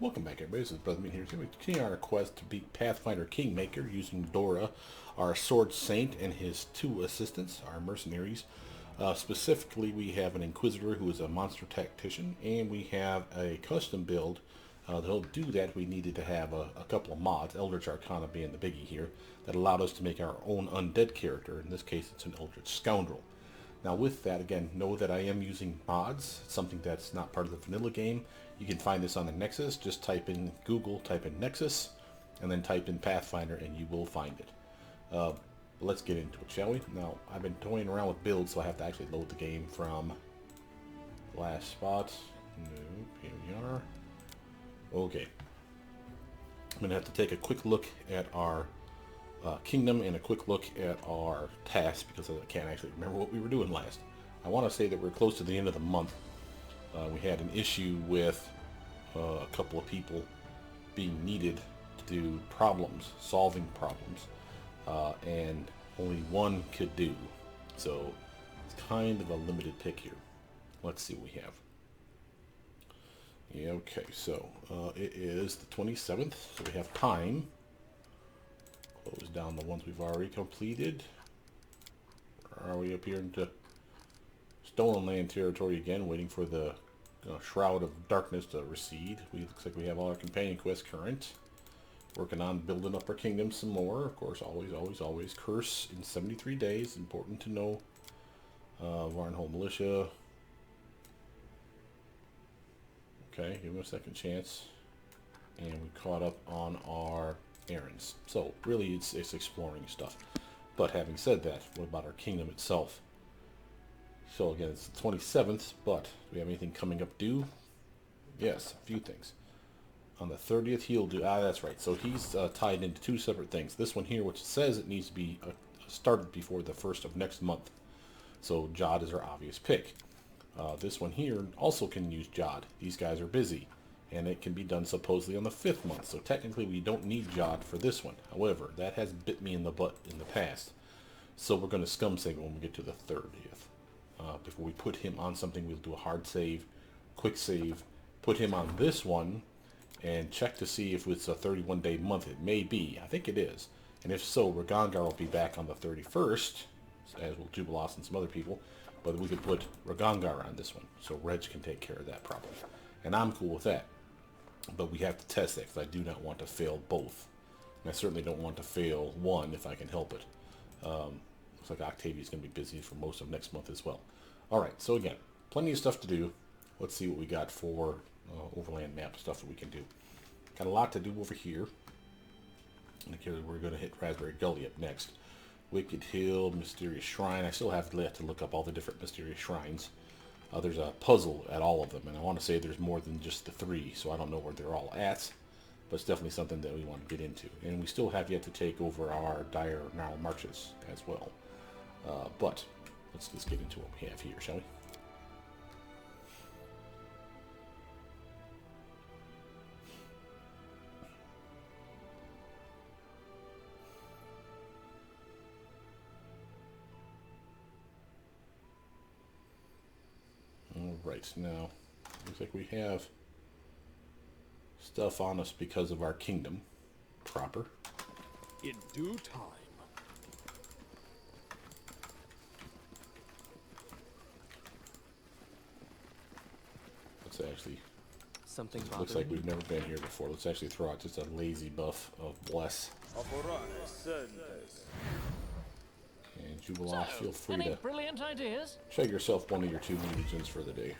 Welcome back, everybody. This is Brother Meat here. Today we continue our quest to beat Pathfinder Kingmaker using Dorraj, our sword saint, and his two assistants, our mercenaries. Specifically, we have an Inquisitor who is a monster tactician, and we have a custom build. That'll do that. We needed to have a couple of mods, Eldritch Arcana being the biggie here, that allowed us to make our own undead character. In this case, it's an Eldritch Scoundrel. Now with that, again, know that I am using mods. It's something that's not part of the vanilla game. You can find this on the Nexus. Just type in Google, type in Nexus, and then type in Pathfinder, and you will find it. Let's get into it, shall we? Now, I've been toying around with builds, so I have to actually load the game from last spot. Nope, here we are. Okay. I'm going to have to take a quick look at our kingdom and a quick look at our tasks because I can't actually remember what we were doing last. I want to say that we're close to the end of the month. We had an issue with a couple of people being needed to do problems, solving problems, and only one could do. So it's kind of a limited pick here. Let's see what we have. Yeah, okay, so it is the 27th, so we have time. Close down the ones we've already completed. Are we up here into Stolen Land territory again, waiting for the Shroud of Darkness to recede? Looks like we have all our companion quests current. Working on building up our kingdom some more. Of course, always curse in 73 days. Important to know. Varnhold Militia. Okay, give him a second chance. And we caught up on our errands. So really it's exploring stuff. But having said that, what about our kingdom itself? So again, it's the 27th, but do we have anything coming up due? Yes, a few things. On the 30th he'll do, that's right, so he's tied into two separate things. This one here, which says it needs to be started before the 1st of next month. So Jod is our obvious pick. This one here also can use Jod. These guys are busy. And it can be done supposedly on the 5th month. So technically we don't need Jod for this one. However, that has bit me in the butt in the past. So we're going to scum save when we get to the 30th. Before we put him on something, we'll do a hard save, quick save, put him on this one, and check to see if it's a 31-day month. It may be. I think it is. And if so, Ragangar will be back on the 31st, as will Jubilos and some other people. But we could put Ragangar on this one, so Reg can take care of that problem. And I'm cool with that. But we have to test that, because I do not want to fail both. And I certainly don't want to fail one if I can help it. Looks like Octavia's going to be busy for most of next month as well. Alright, so again, plenty of stuff to do. Let's see what we got for overland map stuff that we can do. Got a lot to do over here. And we're going to hit Raspberry Gully up next. Wicked Hill, Mysterious Shrine. I still have to look up all the different mysterious shrines. There's a puzzle at all of them, and I want to say there's more than just the 3, so I don't know where they're all at, but it's definitely something that we want to get into. And we still have yet to take over our dire gnarl marches as well. But let's just get into what we have here, shall we? Alright, now, looks like we have stuff on us because of our kingdom proper. In due time. Let's actually, Something looks like we've never been here before. Let's actually throw out just a lazy buff of Bless. And Jubiloff, feel free any to brilliant ideas? shag yourself one of your 2 legions for the day.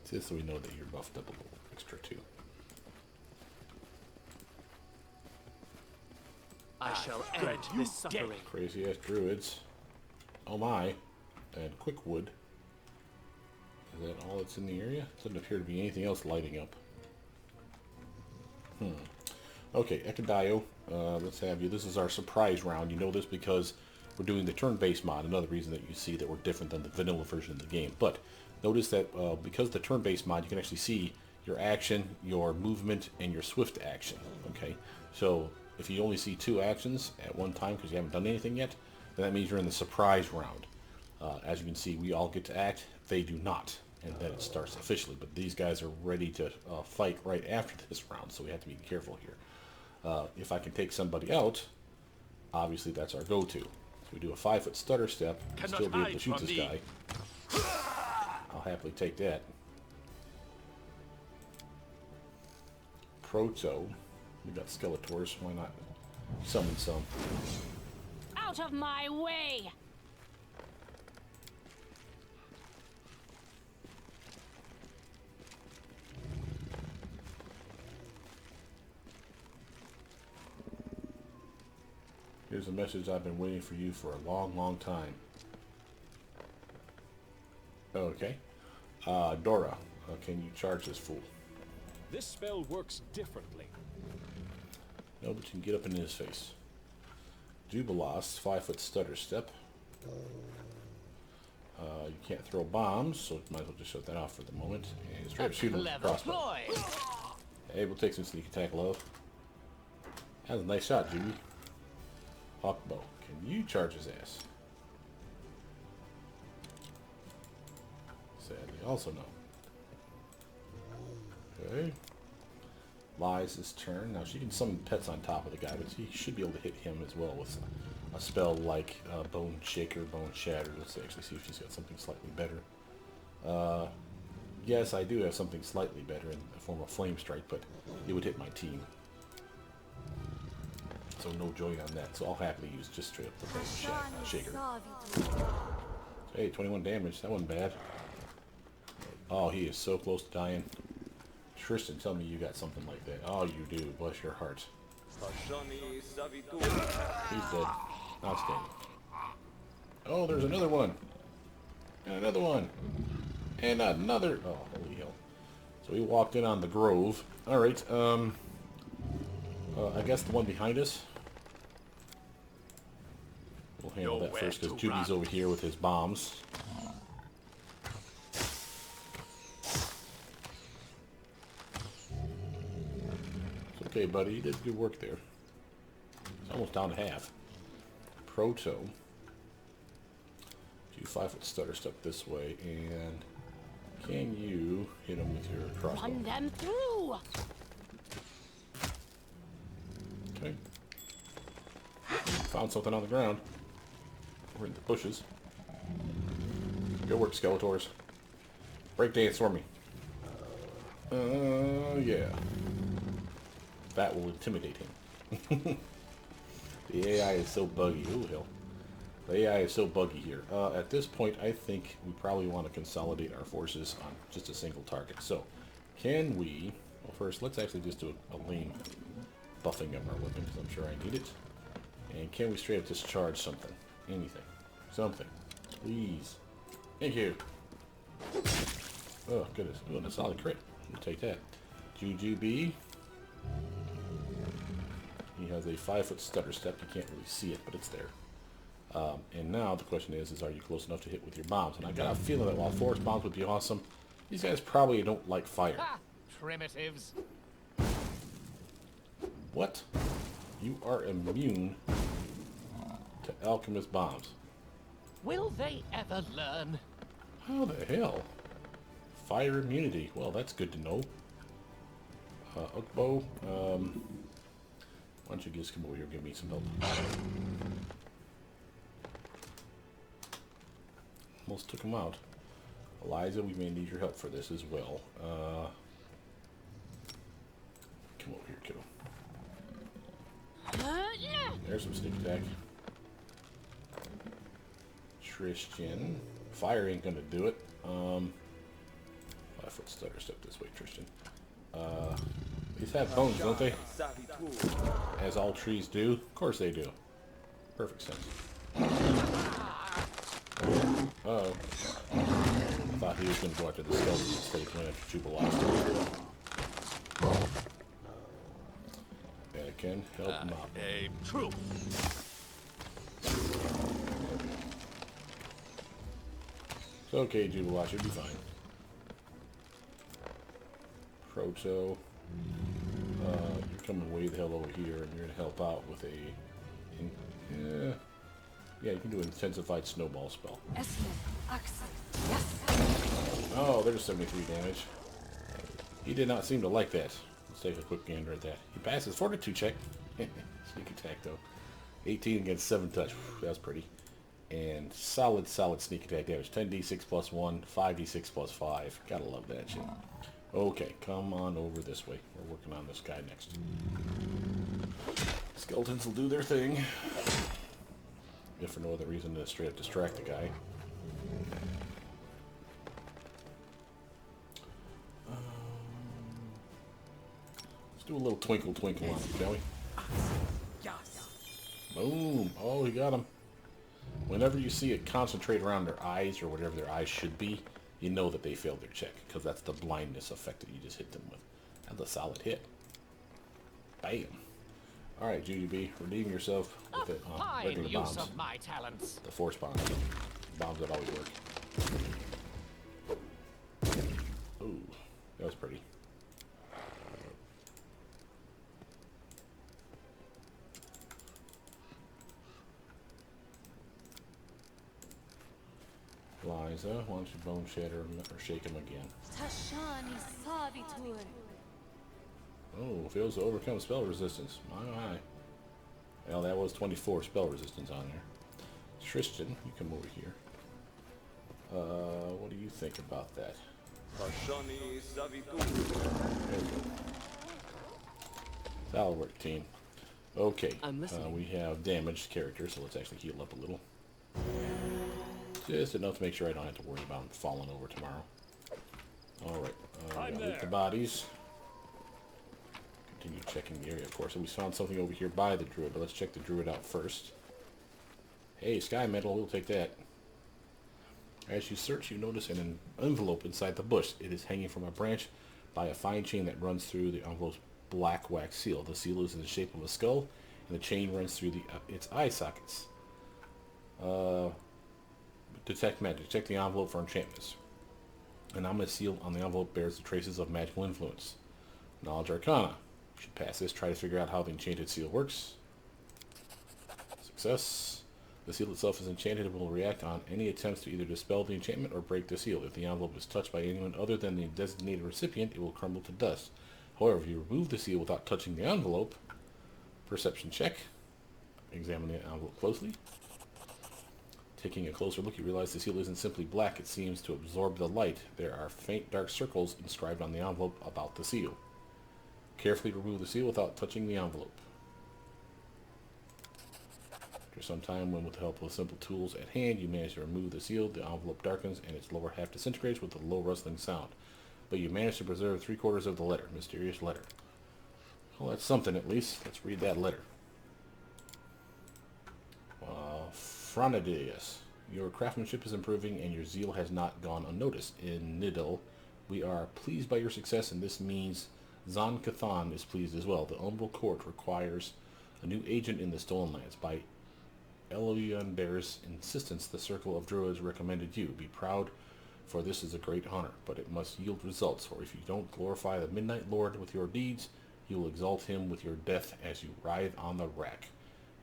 Just so we know that you're buffed up a little extra too. I shall end this suffering. Crazy ass druids. Oh my. And quick wood. Is that all that's in the area? Doesn't appear to be anything else lighting up. Okay, Ekadio, let's have you. This is our surprise round. You know this because we're doing the turn-based mod. Another reason that you see that we're different than the vanilla version of the game. But notice that because the turn-based mod, you can actually see your action, your movement, and your swift action. Okay, so if you only see 2 actions at one time because you haven't done anything yet, then that means you're in the surprise round. As you can see, we all get to act. They do not. and then it starts officially. But these guys are ready to fight right after this round, so we have to be careful here. If I can take somebody out, obviously that's our go-to. So we do a 5-foot stutter step, and still be able to shoot this guy. I'll happily take that. Proto. We got Skeletors. Why not summon some? Out of my way! Here's a message I've been waiting for you for a long, long time. Okay. Dora, can you charge this fool? This spell works differently. No, but you can get up in his face. Jubilos, 5-foot stutter step. You can't throw bombs, so might as well just shut that off for the moment. And straight up shoot him with the crossbow. Hey, we'll take some sneak attack, love. That was a nice shot, Juby. Hawkbow, can you charge his ass? Sadly, also no. Okay. Liza's turn. Now she can summon pets on top of the guy, but she should be able to hit him as well with a spell like Bone Shaker, Bone Shatter. Let's actually see if she's got something slightly better. Yes, I do have something slightly better in the form of Flame Strike, but it would hit my team. So no joy on that. So I'll happily use just straight up the Bone Shaker. Hey, 21 damage. That wasn't bad. Oh, he is so close to dying. Tristan, tell me you got something like that. Oh, you do. Bless your heart. He's dead. Outstanding. Oh, there's another one. And another one. And another. Oh, holy hell. So we walked in on the Grove. Alright, I guess the one behind us. We'll handle that first because Juby's over here with his bombs. Okay, buddy, you did good work there. It's almost down to half. Proto. Do 5-foot stutter step this way, and can you hit him with your crossbow? Run them through! Okay. Found something on the ground. We're in the bushes. Good work, Skeletors. Breakdance for me. Yeah. That will intimidate him. The AI is so buggy. Ooh, hell. The AI is so buggy here. At this point, I think we probably want to consolidate our forces on just a single target. So, can we... Well, first, let's actually just do a lane buffing of our weapon, because I'm sure I need it. And can we straight up discharge something? Anything. Something. Please. Thank you. Oh, goodness. Oh, and a solid crit. We'll take that. Jujubee. He has a 5-foot stutter step. You can't really see it, but it's there. And now the question is are you close enough to hit with your bombs? And I got a feeling that while force bombs would be awesome, these guys probably don't like fire. Ah, primitives. What? You are immune to alchemist bombs. Will they ever learn? How the hell? Fire immunity. Well, that's good to know. Ukbo, why don't you just come over here and give me some help? Almost took him out. Eliza, we may need your help for this as well. Come over here, kiddo. There's some sneak attack. Tristan. Fire ain't gonna do it. 5-foot stutter step this way, Tristan. These have bones, don't they? As all trees do. Of course they do. Perfect sense. Uh-oh. I thought he was going to go after the skeleton instead of going after Jubilost. That can help him out. True. It's okay, Jubilost. You'll be fine. Proto. You're coming way the hell over here, and you're going to help out with a... yeah, you can do an intensified snowball spell. Oh, there's 73 damage. He did not seem to like that. Let's take a quick gander at that. He passes fortitude check. Sneak attack though. 18 against 7 touch. That was pretty. And solid sneak attack damage. 10d6 plus 1, 5d6 plus 5. Gotta love that shit. Okay, come on over this way. We're working on this guy next. Skeletons will do their thing. If for no other reason than to straight up distract the guy. Let's do a little twinkle twinkle on him, shall we? Boom! Oh, he got him. Whenever you see it concentrate around their eyes, or whatever their eyes should be, you know that they failed their check, because that's the blindness effect that you just hit them with. That's a solid hit. Bam! Alright, Judy B, redeem yourself with it on regular use bombs. of my talents. The force bombs. Bombs that always work. Ooh, that was pretty. Liza, why don't you bone shatter him or shake him again? Tashani Savitur. Oh, fails to overcome spell resistance. My. Well, that was 24 spell resistance on there. Tristan, you come over here. What do you think about that? Tashani Savitur. There we go. That'll work, team. Okay, I'm listening. we have damaged characters, so let's actually heal up a little. Just enough to make sure I don't have to worry about them falling over tomorrow. Alright, loot the bodies. Continue checking the area, of course. And we found something over here by the druid, but let's check the druid out first. Hey, sky metal, we'll take that. As you search, you notice an envelope inside the bush. It is hanging from a branch by a fine chain that runs through the envelope's black wax seal. The seal is in the shape of a skull, and the chain runs through its eye sockets. Detect magic. Check the envelope for enchantments. An ominous seal on the envelope bears the traces of magical influence. Knowledge Arcana. You should pass this. Try to figure out how the enchanted seal works. Success. The seal itself is enchanted and will react on any attempts to either dispel the enchantment or break the seal. If the envelope is touched by anyone other than the designated recipient, it will crumble to dust. However, if you remove the seal without touching the envelope, perception check. Examine the envelope closely. Taking a closer look, you realize the seal isn't simply black, it seems to absorb the light. There are faint dark circles inscribed on the envelope about the seal. Carefully remove the seal without touching the envelope. After some time, when with the help of simple tools at hand, you manage to remove the seal, the envelope darkens and its lower half disintegrates with a low rustling sound. But you manage to preserve 3/4 of the letter. Mysterious letter. Well, that's something at least. Let's read that letter. Fronidius, your craftsmanship is improving and your zeal has not gone unnoticed. In Nidal, we are pleased by your success, and this means Zon Cathan is pleased as well. The Umbral Court requires a new agent in the Stolen Lands. By Elionder's insistence, the Circle of Druids recommended you. Be proud, for this is a great honor, but it must yield results, for if you don't glorify the Midnight Lord with your deeds, you will exalt him with your death as you writhe on the rack.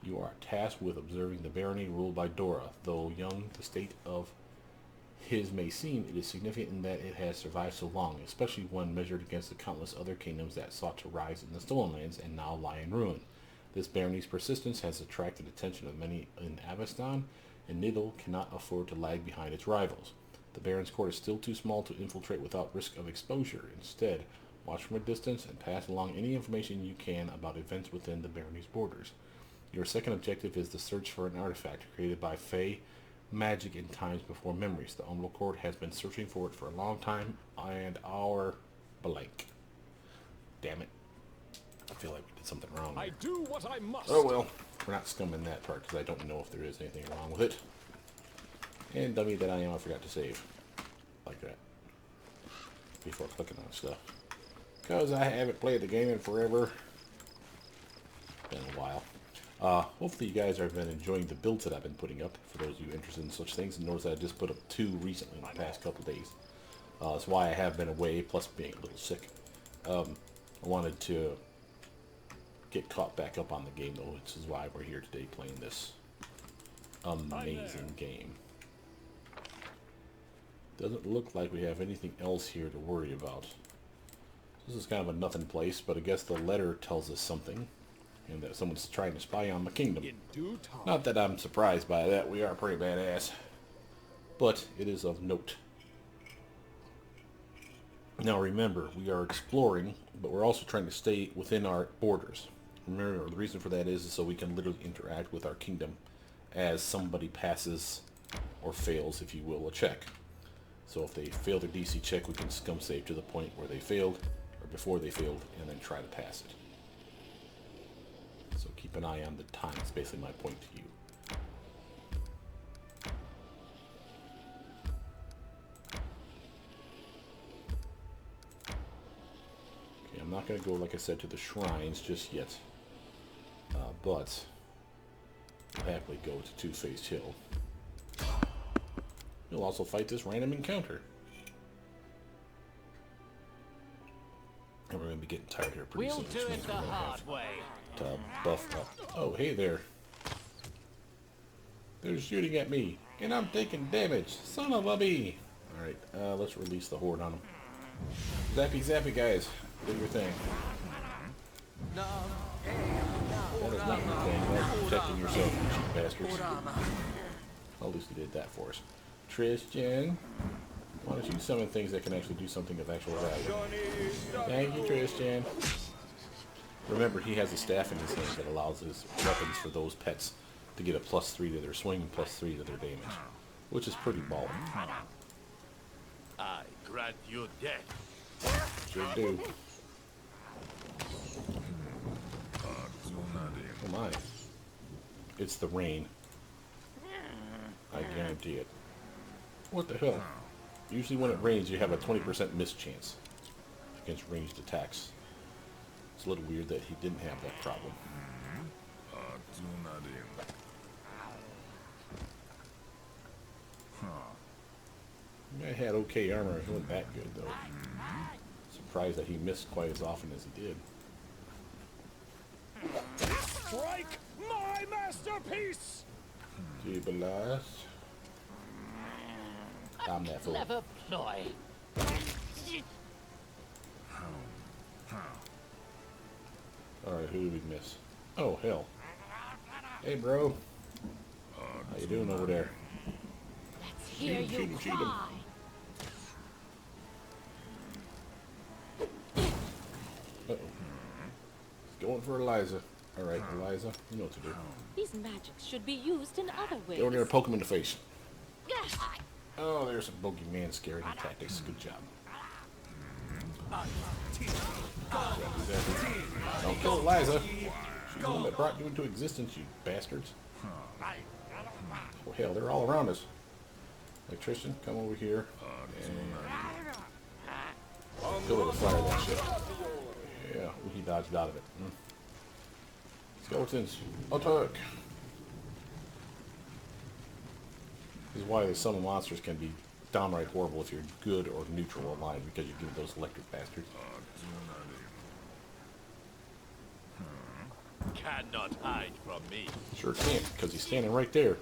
You are tasked with observing the barony ruled by Dorraj. Though young the state of his may seem, it is significant in that it has survived so long, especially when measured against the countless other kingdoms that sought to rise in the Stolen Lands and now lie in ruin. This barony's persistence has attracted attention of many in Avestan, and Nidal cannot afford to lag behind its rivals. The Baron's court is still too small to infiltrate without risk of exposure. Instead, watch from a distance and pass along any information you can about events within the barony's borders. Your second objective is the search for an artifact created by Fey magic in times before memories. The Umbral Court has been searching for it for a long time, and our blank. Damn it. I feel like we did something wrong I there. do what I must. Oh well, we're not scumming that part because I don't know if there is anything wrong with it. And dummy that I am, I forgot to save. Like that. Before clicking on stuff. Because I haven't played the game in forever. Been a while. Hopefully you guys have been enjoying the builds that I've been putting up, for those of you interested in such things. And notice that I just put up 2 recently in the past couple days. That's why I have been away, plus being a little sick. I wanted to get caught back up on the game, though, which is why we're here today playing this amazing game. Doesn't look like we have anything else here to worry about. This is kind of a nothing place, but I guess the letter tells us something. And that someone's trying to spy on the kingdom. In due time. Not that I'm surprised by that. We are pretty badass. But it is of note. Now remember, we are exploring, but we're also trying to stay within our borders. Remember, the reason for that is so we can literally interact with our kingdom as somebody passes or fails, if you will, a check. So if they fail their DC check, we can scum save to the point where they failed, or before they failed, and then try to pass it. So keep an eye on the time. It's basically my point to you. Okay, I'm not going to go, like I said, to the shrines just yet. But I'll happily go to Two-Faced Hill. You'll also fight this random encounter. And we're going to be getting tired here pretty We'll soon. do which it means the we're gonna hard have way. to buff up. Oh, hey there. They're shooting at me, and I'm taking damage. Son of a bee. Alright, let's release the horde on them. Zappy zappy, guys. Do your thing. That is not your thing. That's protecting yourself, you cheap bastards. Well, at least he did that for us. Tristan, why don't you summon things that can actually do something of actual value? Thank you, Tristan. Remember, he has a staff in his hand that allows his weapons for those pets to get a +3 to their swing and +3 to their damage, which is pretty baller. I grant you death. Sure do. Oh my. It's the rain. I guarantee it. What the hell? Usually when it rains, you have a 20% miss chance against ranged attacks. It's a little weird that he didn't have that problem. I had okay armor. It wasn't that good, though. Surprised that he missed quite as often as he did. Strike my masterpiece! Jubilas. Damn that fool. Clever ploy. Alright, who did we miss? Oh, hell. Hey, bro. How you doing over there? Let's hear Shoot him, you shoot him. cry. Uh-oh. He's going for Eliza. Alright, Eliza, you know what to do. These magics should be used in other ways. Go in there and poke him in the face. Oh, there's some bogeyman scaring tactics. Good job. Don't kill Eliza. She's the one that brought you into existence, you bastards. Oh, hell, they're all around us. Electrician, come over here. And go to fire that shit. Yeah, he dodged out of it. Skeletons, attack! This is why the summon monsters can be downright horrible if you're good or neutral aligned, because you give those electric bastards. Cannot hide from me. Sure can't, because he's standing right there.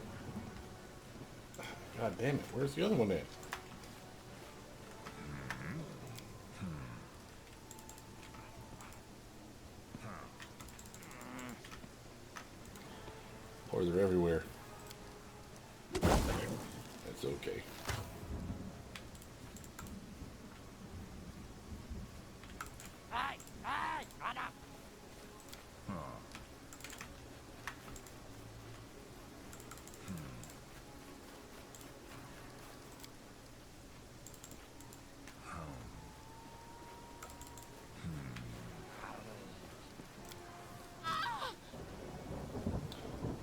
God damn it, where's the other one at? Or they're everywhere. That's okay.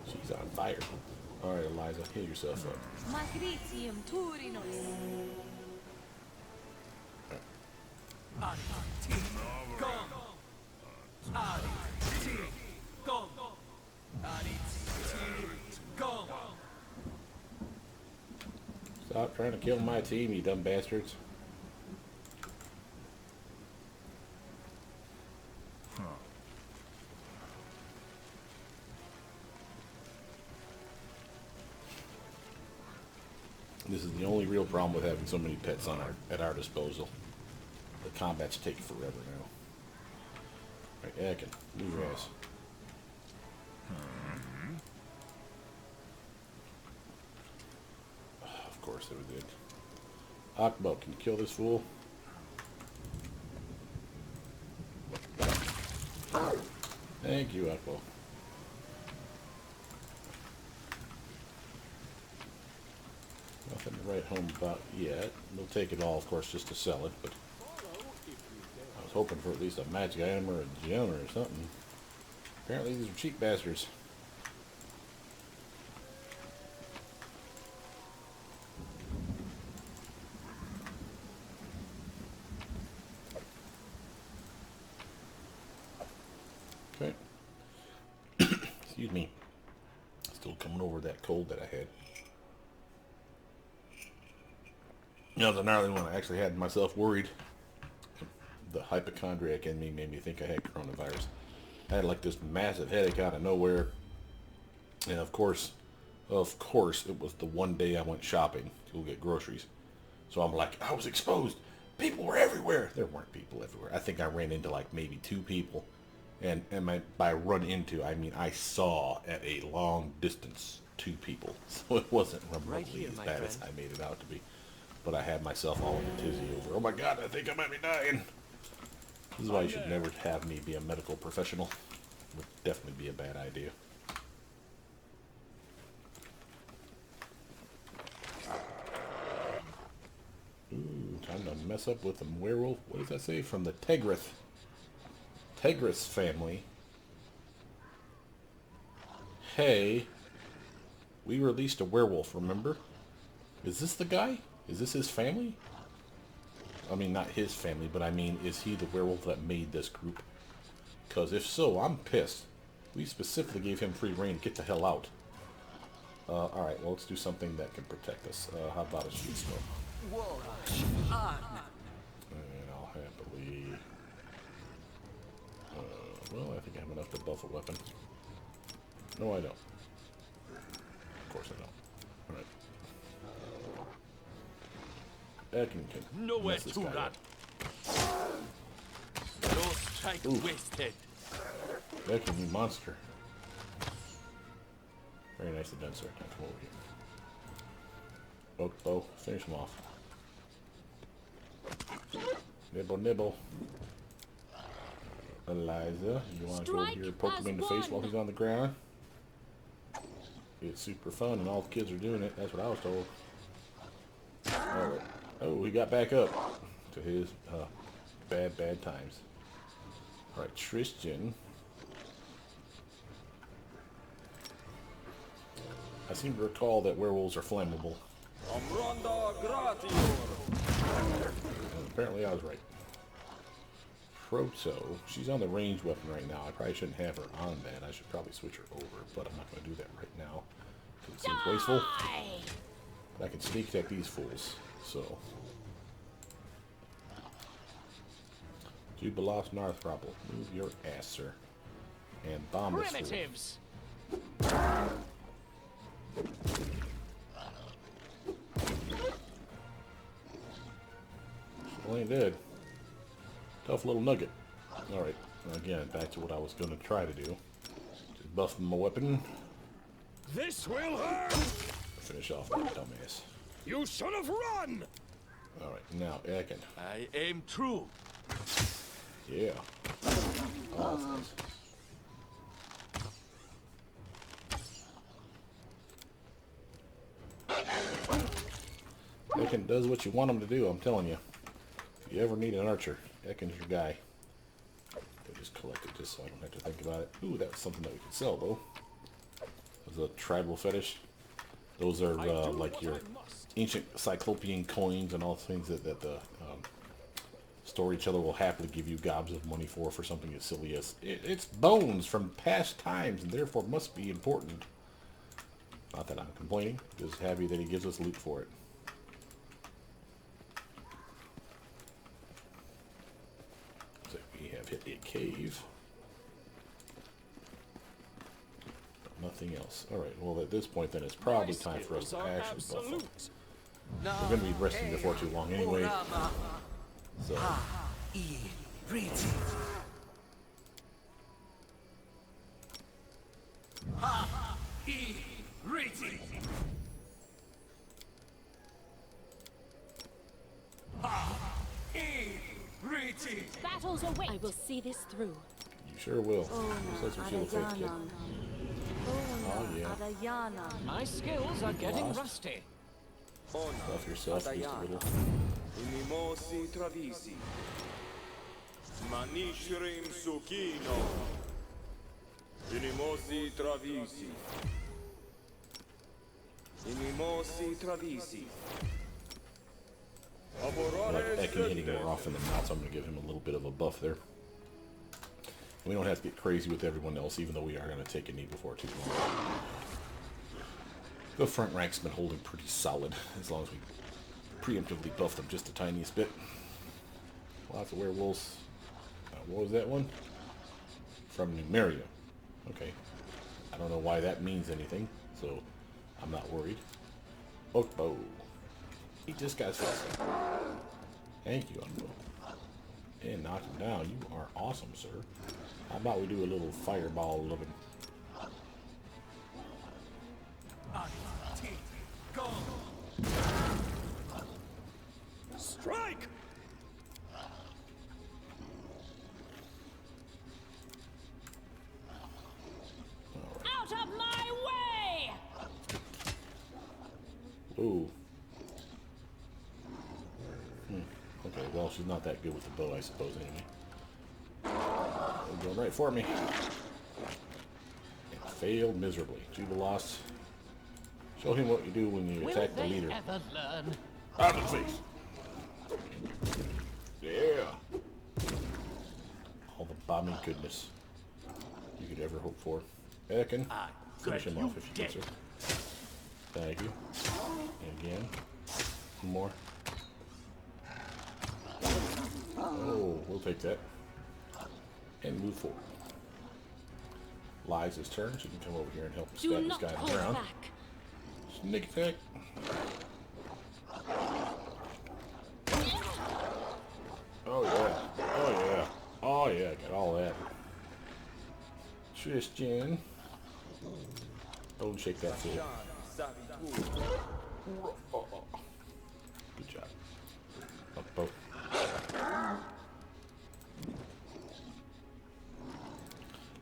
She's on fire. Alright, Eliza, heal yourself up. Magritium Turinos. Stop trying to kill my team, you dumb bastards. This this is the only real problem with having so many pets on at our disposal. The combats take forever now. Alright, Akin, move your ass. Of course they did. Akbo, can you kill this fool? Thank you, Akbo. Nothing to write home about yet. We'll take it all, of course, just to sell it, but I was hoping for at least a magic item or a gem or something. Apparently these are cheap bastards. Okay. Excuse me. Still coming over that cold that I had. You know, the gnarly one, I actually had myself worried. The hypochondriac in me made me think I had coronavirus. I had like this massive headache out of nowhere. And of course, it was the one day I went shopping to go get groceries. So I'm like, I was exposed. People were everywhere. There weren't people everywhere. I think I ran into like maybe 2 people. And by run into, I mean I saw at a long distance 2 people. So it wasn't remotely as bad as I made it out to be. But I had myself all in a tizzy over, oh my god, I think I might be dying. This is why you should never have me be a medical professional. Would definitely be a bad idea. Ooh, time to mess up with the werewolf. What does that say? From the Tegris family. Hey, we released a werewolf, remember? Is this the guy? Is this his family? I mean, not his family, but I mean, is he the werewolf that made this group? Because if so, I'm pissed. We specifically gave him free reign to get the hell out. Alright, well, let's do something that can protect us. How about a shoot spell? And I'll happily... well, I think I have enough to buff a weapon. No, I don't. Of course I don't. Alright. Akin can Nowhere mess this to guy run. up. No strike wasted. Akin, you monster. Very nicely done, sir. Now come over here. Bow, finish him off. Nibble, nibble. Eliza, you want to go over here and poke him in the face while he's on the ground? It's super fun and all the kids are doing it. That's what I was told. Alright. Oh, he got back up to his bad times. Alright, Tristan. I seem to recall that werewolves are flammable. And apparently I was right. Proto, she's on the ranged weapon right now. I probably shouldn't have her on that. I should probably switch her over, but I'm not going to do that right now. It seems wasteful. But I can sneak attack these fools, so. Jubilos Narthropple, move your ass, sir. And bomb this fool. Primitives. Well, ain't dead. Tough little nugget. Alright, again, back to what I was going to try to do. Just buff my weapon. This will hurt! Finish off that dumbass. You should have run! Alright, now, Akin. I aim true. Yeah. Oh, that's nice. Akin does what you want him to do, I'm telling you. If you ever need an archer, Akin's your guy. I just collect it just so I don't have to think about it. Ooh, that's something that we could sell, though. There's a tribal fetish. Those are like your ancient cyclopean coins and all the things that the storyteller will happily give you gobs of money for something as silly as it's bones from past times and therefore must be important. Not that I'm complaining, just happy that he gives us loot for it. So we have hit a cave. Nothing else. Alright, well at this point then it's probably time for us to action buff up. We're going to be resting before too long anyway. So. Battles away. I will see this through. You sure will. That's what you'll face, kid. Oh, yeah. My skills are getting rusty. Stuff yourself just a little. Inimosi travisi. Manishrim sukino. Inimosi travisi. Inimosi travisi. I like Ekin hitting more often than not, so I'm going to give him a little bit of a buff there. We don't have to get crazy with everyone else, even though we are going to take a knee before too long. The front rank's been holding pretty solid, as long as we preemptively buffed them just the tiniest bit. Lots of werewolves. What was that one? From Numeria. Okay. I don't know why that means anything, so I'm not worried. Oakbow. Eat this guy's face. Thank you, Unbo. And knock him down. You are awesome, sir. How about we do a little fireball living? Strike! Out of my way! Ooh. Okay, well, she's not that good with the bow, I suppose, anyway. Going right for me. It failed miserably. Juba lost. Show him what you do when you attack the leader. Ever learn? Out of the face! Yeah! All the bombing goodness you could ever hope for. Ekin, finish him off if you can, sir. Thank you. And again. One more. Oh, we'll take that. And move forward. Liza's turn. She can come over here and help Do stab this not guy in hold the ground. back. Sneak attack. Oh yeah. Oh yeah. Oh yeah. Got all that. Tristan. Don't shake that fool. Good job. Up both.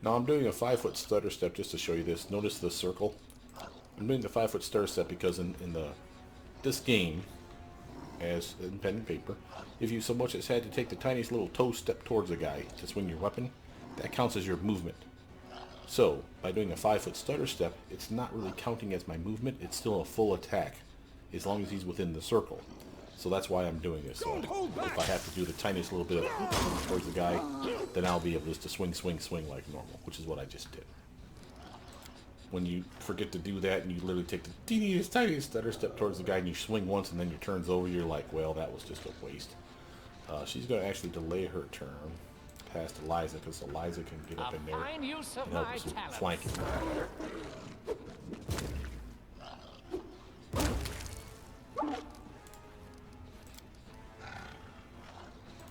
Now I'm doing a 5-foot stutter step just to show you this. Notice the circle. I'm doing the 5-foot stutter step because in this game, as in pen and paper, if you so much as had to take the tiniest little toe step towards a guy to swing your weapon, that counts as your movement. So, by doing a 5-foot stutter step, it's not really counting as my movement, it's still a full attack, as long as he's within the circle. So that's why I'm doing this. So if I have to do the tiniest little bit of towards the guy, then I'll be able just to swing, swing, swing like normal, which is what I just did. When you forget to do that and you literally take the teeniest, tiniest stutter step towards the guy and you swing once and then your turn's over, you're like, well, that was just a waste. She's going to actually delay her turn past Eliza, because Eliza can get up in there and help us with flanking.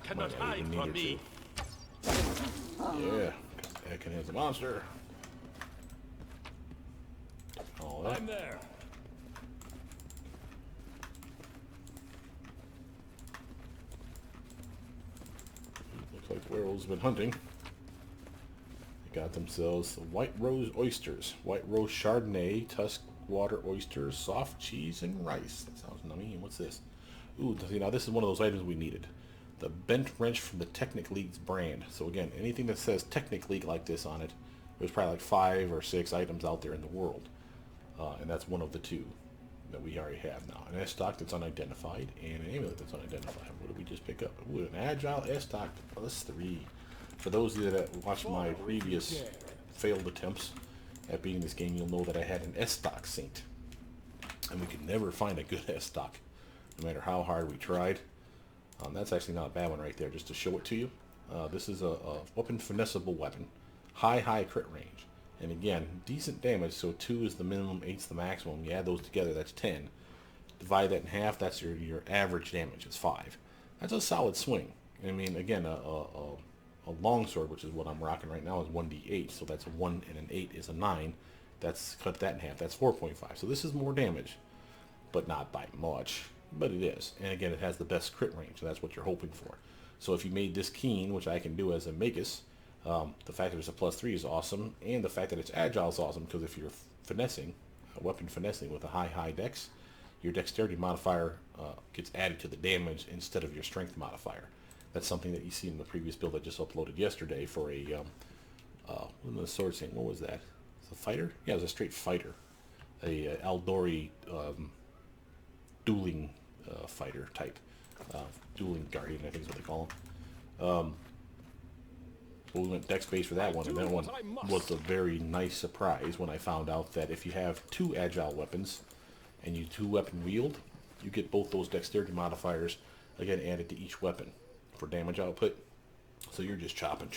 Cannot hide from me. Yeah, Ekin has a monster. All that. I'm there. Looks like the werewolves have been hunting. They got themselves the White Rose oysters, White Rose Chardonnay, Tusk water oysters, soft cheese, and rice. That sounds nummy. And what's this? Ooh, see, now this is one of those items we needed. The bent wrench from the Technic League's brand. So again, anything that says Technic League like this on it, there's probably like 5 or 6 items out there in the world. And that's one of the 2 that we already have now. An S-Stock that's unidentified, and an amulet that's unidentified. What did we just pick up? Ooh, an Agile S-Stock +3. For those of you that watched my previous failed attempts at beating this game, you'll know that I had an S-Stock Saint. And we could never find a good S-Stock, no matter how hard we tried. That's actually not a bad one right there, just to show it to you. This is a weapon finessable weapon. High crit range. And again, decent damage, so 2 is the minimum, 8's the maximum. You add those together, that's 10. divide that in half, that's your average damage. It's 5. That's a solid swing. I mean, again, a longsword, which is what I'm rocking right now, is 1d8. So that's a 1 and an 8 is a 9. That's cut that in half. That's 4.5. So this is more damage, but not by much. But it is. And again, it has the best crit range. So that's what you're hoping for. So if you made this keen, which I can do as a magus, the fact that it's a +3 is awesome. And the fact that it's agile is awesome, because if you're finessing, weapon finessing with a high dex, your dexterity modifier gets added to the damage instead of your strength modifier. That's something that you see in the previous build I just uploaded yesterday for a, what was the sword saying? What was that? A fighter? Yeah, it was a straight fighter. A Aldori dueling fighter type. Dueling guardian, I think is what they call him. So we went dex base for that one, and that one was a very nice surprise when I found out that if you have 2 agile weapons and you 2-weapon wield, you get both those dexterity modifiers again added to each weapon for damage output. So you're just chopping,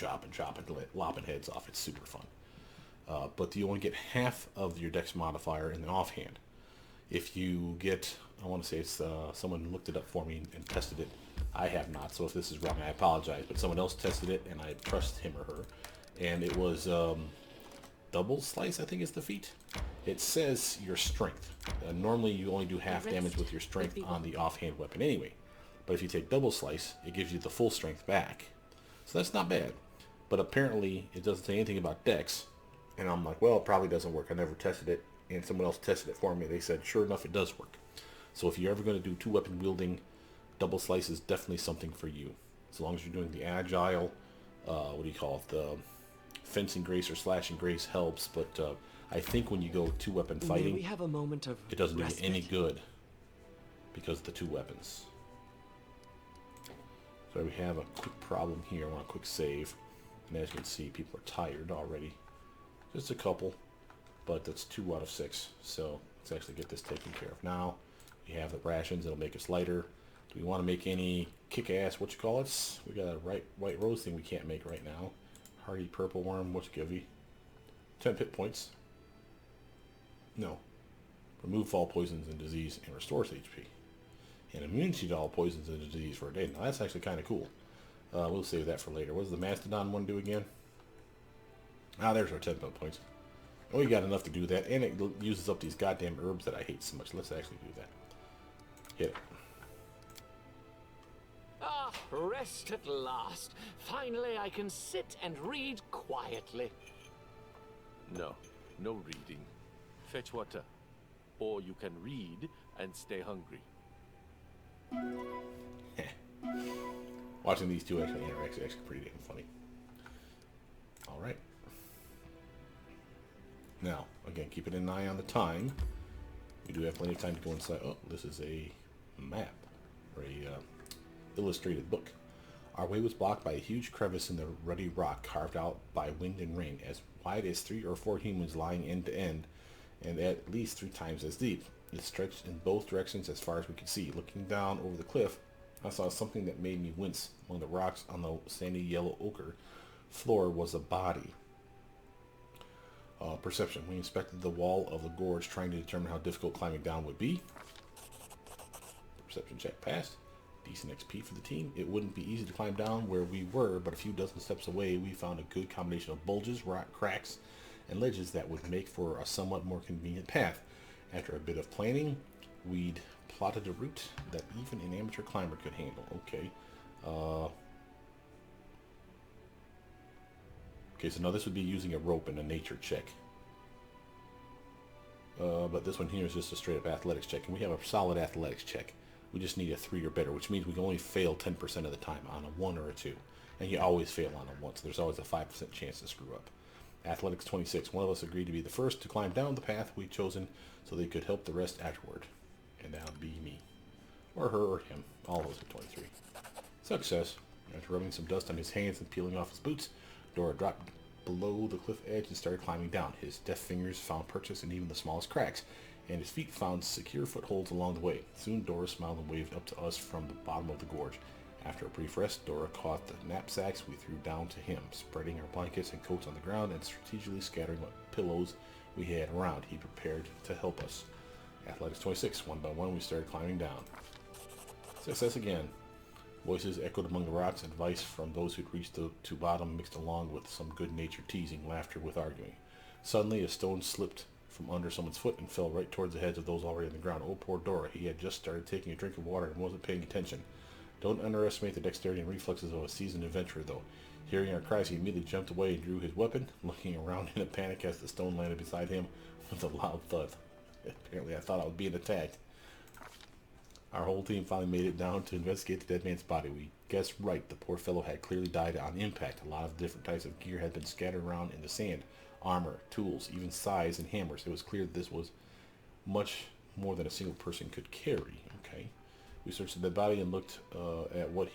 lopping heads off. It's super fun. But you only get half of your dex modifier in the offhand. If you get, I want to say it's someone looked it up for me and tested it. I have not, so if this is wrong, I apologize. But someone else tested it, and I trust him or her. And it was double slice, I think is the feat. It says your strength. Normally, you only do half damage with your strength on the offhand weapon anyway. But if you take double slice, it gives you the full strength back. So that's not bad. But apparently, it doesn't say anything about dex. And I'm like, well, it probably doesn't work. I never tested it. And someone else tested it for me. They said, sure enough, it does work. So if you're ever going to do 2-weapon wielding, double slice is definitely something for you. As long as you're doing the agile, what do you call it, the fencing grace or slashing grace helps. But I think when you go 2-weapon fighting, we have a moment of it doesn't do you respite? any good because of the 2 weapons. So we have a quick problem here. I want a quick save. And as you can see, people are tired already. Just a couple, but that's 2 out of 6. So let's actually get this taken care of now. We have the rations. It'll make us lighter. Do we want to make any kick-ass, what you call it? We got a white rose thing we can't make right now. Hardy purple worm, what's give you? 10 hit points. No. Remove all poisons and disease and restores HP. And immunity to all poisons and disease for a day. Now that's actually kind of cool. We'll save that for later. What does the Mastodon one do again? Ah, there's our 10 points. And we got enough to do that. And it uses up these goddamn herbs that I hate so much. Let's actually do that. Hit it. Ah, rest at last. Finally, I can sit and read quietly. No, no reading. Fetch water. Or you can read and stay hungry. Watching these two actually interact is actually pretty damn funny. Alright. Now, again, keeping an eye on the time. We do have plenty of time to go inside. Oh, this is a map. Or a illustrated book. Our way was blocked by a huge crevice in the ruddy rock carved out by wind and rain, as wide as 3 or 4 humans lying end to end, and at least 3 times as deep. It stretched in both directions as far as we could see. Looking down over the cliff, I saw something that made me wince. Among the rocks on the sandy yellow ochre floor was a body. Perception. We inspected the wall of the gorge, trying to determine how difficult climbing down would be. Perception check passed. Decent XP for the team. It wouldn't be easy to climb down where we were, but a few dozen steps away we found a good combination of bulges, rock cracks, and ledges that would make for a somewhat more convenient path. After a bit of planning, we'd plotted a route that even an amateur climber could handle. Okay. Okay, so now this would be using a rope and a nature check. But this one here is just a straight up athletics check, and we have a solid athletics check. We just need a 3 or better, which means we can only fail 10% of the time on a 1 or a 2. And you always fail on a 1, so there's always a 5% chance to screw up. Athletics 26. One of us agreed to be the first to climb down the path we'd chosen so they could help the rest afterward. And that would be me. Or her or him. All of us at 23. Success. After rubbing some dust on his hands and peeling off his boots, Dora dropped below the cliff edge and started climbing down. His deft fingers found purchase in even the smallest cracks, and his feet found secure footholds along the way. Soon Dora smiled and waved up to us from the bottom of the gorge. After a brief rest, Dora caught the knapsacks we threw down to him, spreading our blankets and coats on the ground and strategically scattering what pillows we had around. He prepared to help us. Athletics 26. One by one, we started climbing down. Success again. Voices echoed among the rocks, advice from those who'd reached to bottom mixed along with some good-natured teasing, laughter with arguing. Suddenly, a stone slipped from under someone's foot and fell right towards the heads of those already on the ground. Oh, poor Dora. He had just started taking a drink of water and wasn't paying attention. Don't underestimate the dexterity and reflexes of a seasoned adventurer, though. Hearing our cries, he immediately jumped away and drew his weapon, looking around in a panic as the stone landed beside him with a loud thud. Apparently, I thought I was being attacked. Our whole team finally made it down to investigate the dead man's body. We guessed right. The poor fellow had clearly died on impact. A lot of different types of gear had been scattered around in the sand. Armor, tools, even scythes and hammers. It was clear that this was much more than a single person could carry. Okay. We searched the dead body and looked at what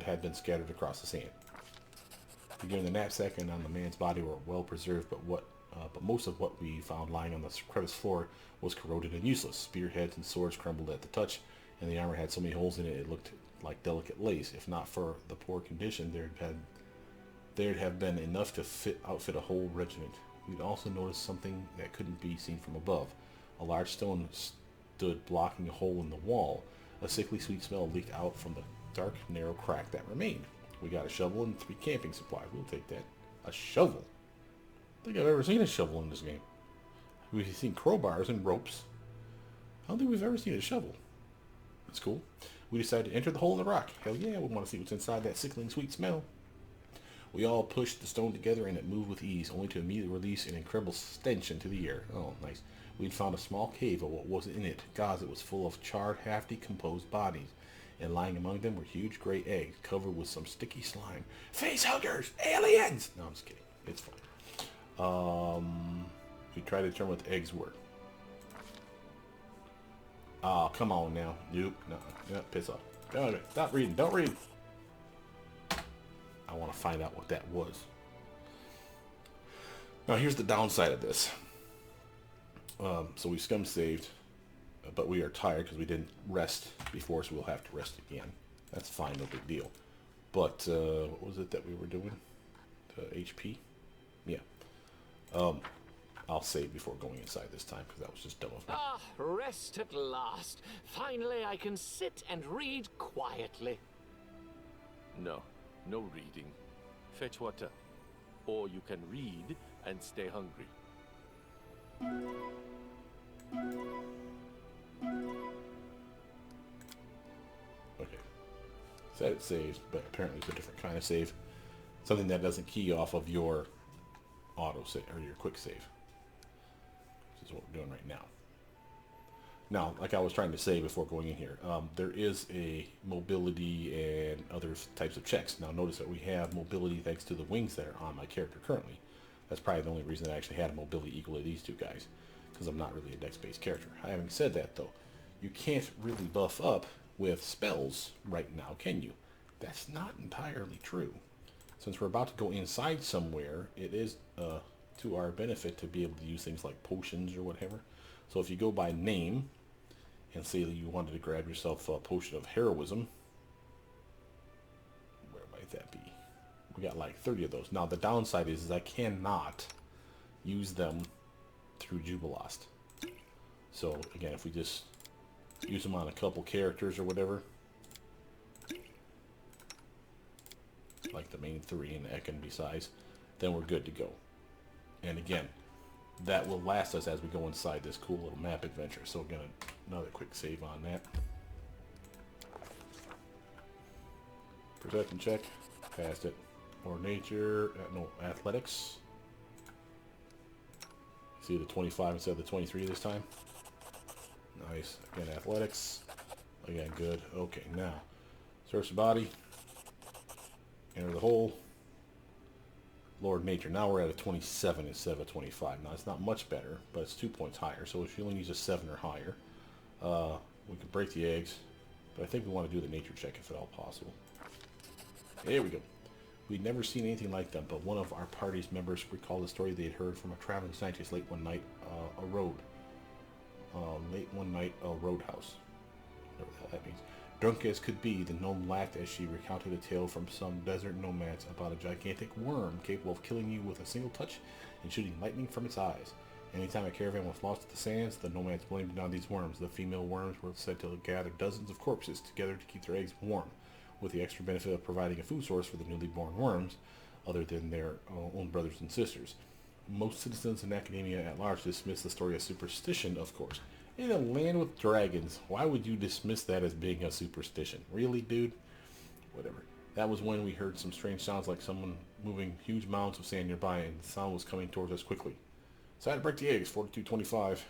had been scattered across the sand. Beginning the knapsack and on the man's body were well preserved, but most of what we found lying on the crevice floor was corroded and useless. Spearheads and swords crumbled at the touch, and the armor had so many holes in it it looked like delicate lace. If not for the poor condition, there'd have been enough to outfit a whole regiment. We'd also noticed something that couldn't be seen from above. A large stone stood blocking a hole in the wall. A sickly sweet smell leaked out from the dark, narrow crack that remained. We got a shovel and 3 camping supplies. We'll take that. A shovel? I don't think I've ever seen a shovel in this game. We've seen crowbars and ropes. I don't think we've ever seen a shovel. That's cool. We decided to enter the hole in the rock. Hell yeah, we want to see what's inside that sickling sweet smell. We all pushed the stone together and it moved with ease, only to immediately release an incredible stench into the air. Oh, nice. We'd found a small cave, but what was in it? Gods, it was full of charred, half-decomposed bodies. And lying among them were huge gray eggs, covered with some sticky slime. Face huggers! Aliens! No, I'm just kidding. It's fine. We tried to determine what the eggs were. Oh, come on now. Nope. No, piss off. Stop reading. Don't read. I want to find out what that was. Now, here's the downside of this. So we scum saved, but we are tired because we didn't rest before, so we'll have to rest again. That's fine, no big deal. But what was it that we were doing? HP? Yeah. I'll save before going inside this time because that was just dumb of me. Ah, rest at last. Finally, I can sit and read quietly. No, no reading. Fetch water. Or you can read and stay hungry. Okay. Said it saves, but apparently it's a different kind of save. Something that doesn't key off of your auto save or your quick save. Which is what we're doing right now. Now, like I was trying to say before going in here, there is a mobility and other types of checks. Now notice that we have mobility thanks to the wings that are on my character currently. That's probably the only reason I actually had a mobility equal to these two guys, because I'm not really a dex-based character. Having said that though, you can't really buff up with spells right now, can you? That's not entirely true. Since we're about to go inside somewhere, it is to our benefit to be able to use things like potions or whatever. So if you go by name, and say that you wanted to grab yourself a potion of heroism, where might that be? We got like 30 of those. Now the downside is I cannot use them through Jubilost. So again, if we just use them on a couple characters or whatever, like the main 3 and Ekin besides, then we're good to go. And again, that will last us as we go inside this cool little map adventure. So again, another quick save on that. Perception check, passed it. Or nature, no, athletics. See the 25 instead of the 23 this time. Nice. Again, athletics. Again, good. Okay, now search the body. Enter the hole. Lord Nature. Now we're at a 27 instead of a 25. Now it's not much better, but it's 2 points higher. So if you only use a 7 or higher, we can break the eggs. But I think we want to do the nature check if at all possible. There we go. We'd never seen anything like them, but one of our party's members recalled a story they had heard from a traveling scientist late one night, a roadhouse. Whatever the hell that means. Drunk as could be, the gnome laughed as she recounted a tale from some desert nomads about a gigantic worm capable of killing you with a single touch and shooting lightning from its eyes. Anytime a caravan was lost to the sands, the nomads blamed it on these worms. The female worms were said to gather dozens of corpses together to keep their eggs warm, with the extra benefit of providing a food source for the newly born worms, other than their own brothers and sisters. Most citizens and academia at large dismiss the story as superstition, of course. In a land with dragons, why would you dismiss that as being a superstition? Really, dude? Whatever. That was when we heard some strange sounds like someone moving huge mounds of sand nearby, and the sound was coming towards us quickly. Decided to break the eggs, 4225.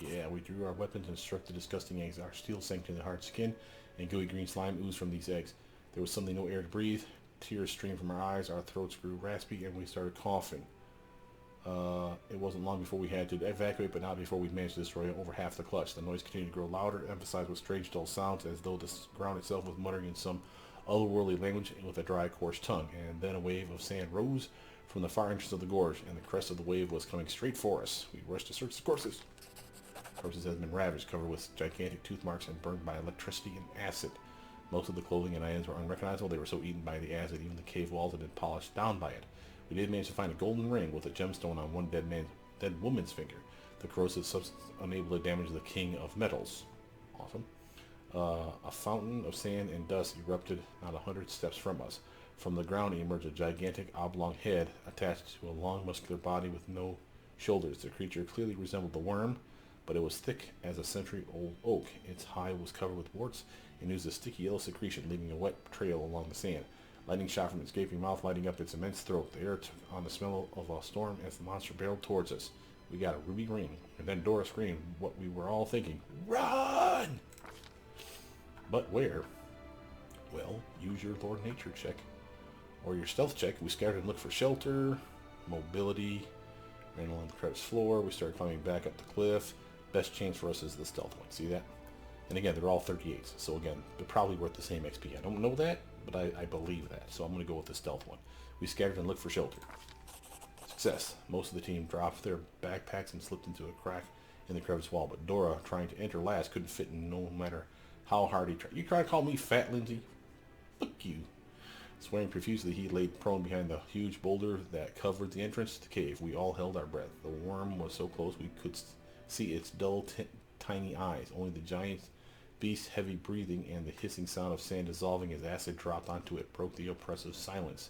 Yeah, we drew our weapons and struck the disgusting eggs. Our steel sank in the hard skin, and gooey green slime oozed from these eggs. There was suddenly no air to breathe. Tears streamed from our eyes, our throats grew raspy, and we started coughing. It wasn't long before we had to evacuate, but not before we managed to destroy over half the clutch. The noise continued to grow louder, emphasized with strange dull sounds, as though the ground itself was muttering in some otherworldly language with a dry, coarse tongue. And then a wave of sand rose from the far entrance of the gorge, and the crest of the wave was coming straight for us. We rushed to search the corpses. Corpses had been ravaged, covered with gigantic tooth marks, and burned by electricity and acid. Most of the clothing and items were unrecognizable. They were so eaten by the acid, even the cave walls had been polished down by it. We did manage to find a golden ring with a gemstone on one dead woman's finger. The corrosive substance unable to damage the king of metals. Awesome. A fountain of sand and dust erupted not 100 steps from us. From the ground emerged a gigantic oblong head attached to a long muscular body with no shoulders. The creature clearly resembled the worm, but it was thick as a century-old oak. Its hide was covered with warts and oozed a sticky yellow secretion, leaving a wet trail along the sand. Lightning shot from its gaping mouth, lighting up its immense throat. The air took on the smell of a storm as the monster barreled towards us. We got a ruby ring, and then Dora screamed what we were all thinking. Run! But where? Well, use your Lord Nature check. Or your stealth check. We scattered and looked for shelter, mobility, ran along the crevice floor. We started climbing back up the cliff. Best chance for us is the stealth one. See that? And again, they're all 38s. So again, they're probably worth the same XP. I don't know that, but I believe that. So I'm going to go with the stealth one. We scattered and looked for shelter. Success. Most of the team dropped their backpacks and slipped into a crack in the crevice wall. But Dora, trying to enter last, couldn't fit in no matter how hard he tried. You try to call me fat, Lindsay? Fuck you. Swearing profusely, he laid prone behind the huge boulder that covered the entrance to the cave. We all held our breath. The worm was so close we could see its dull, tiny eyes. Only the giant beast's heavy breathing and the hissing sound of sand dissolving as acid dropped onto it broke the oppressive silence.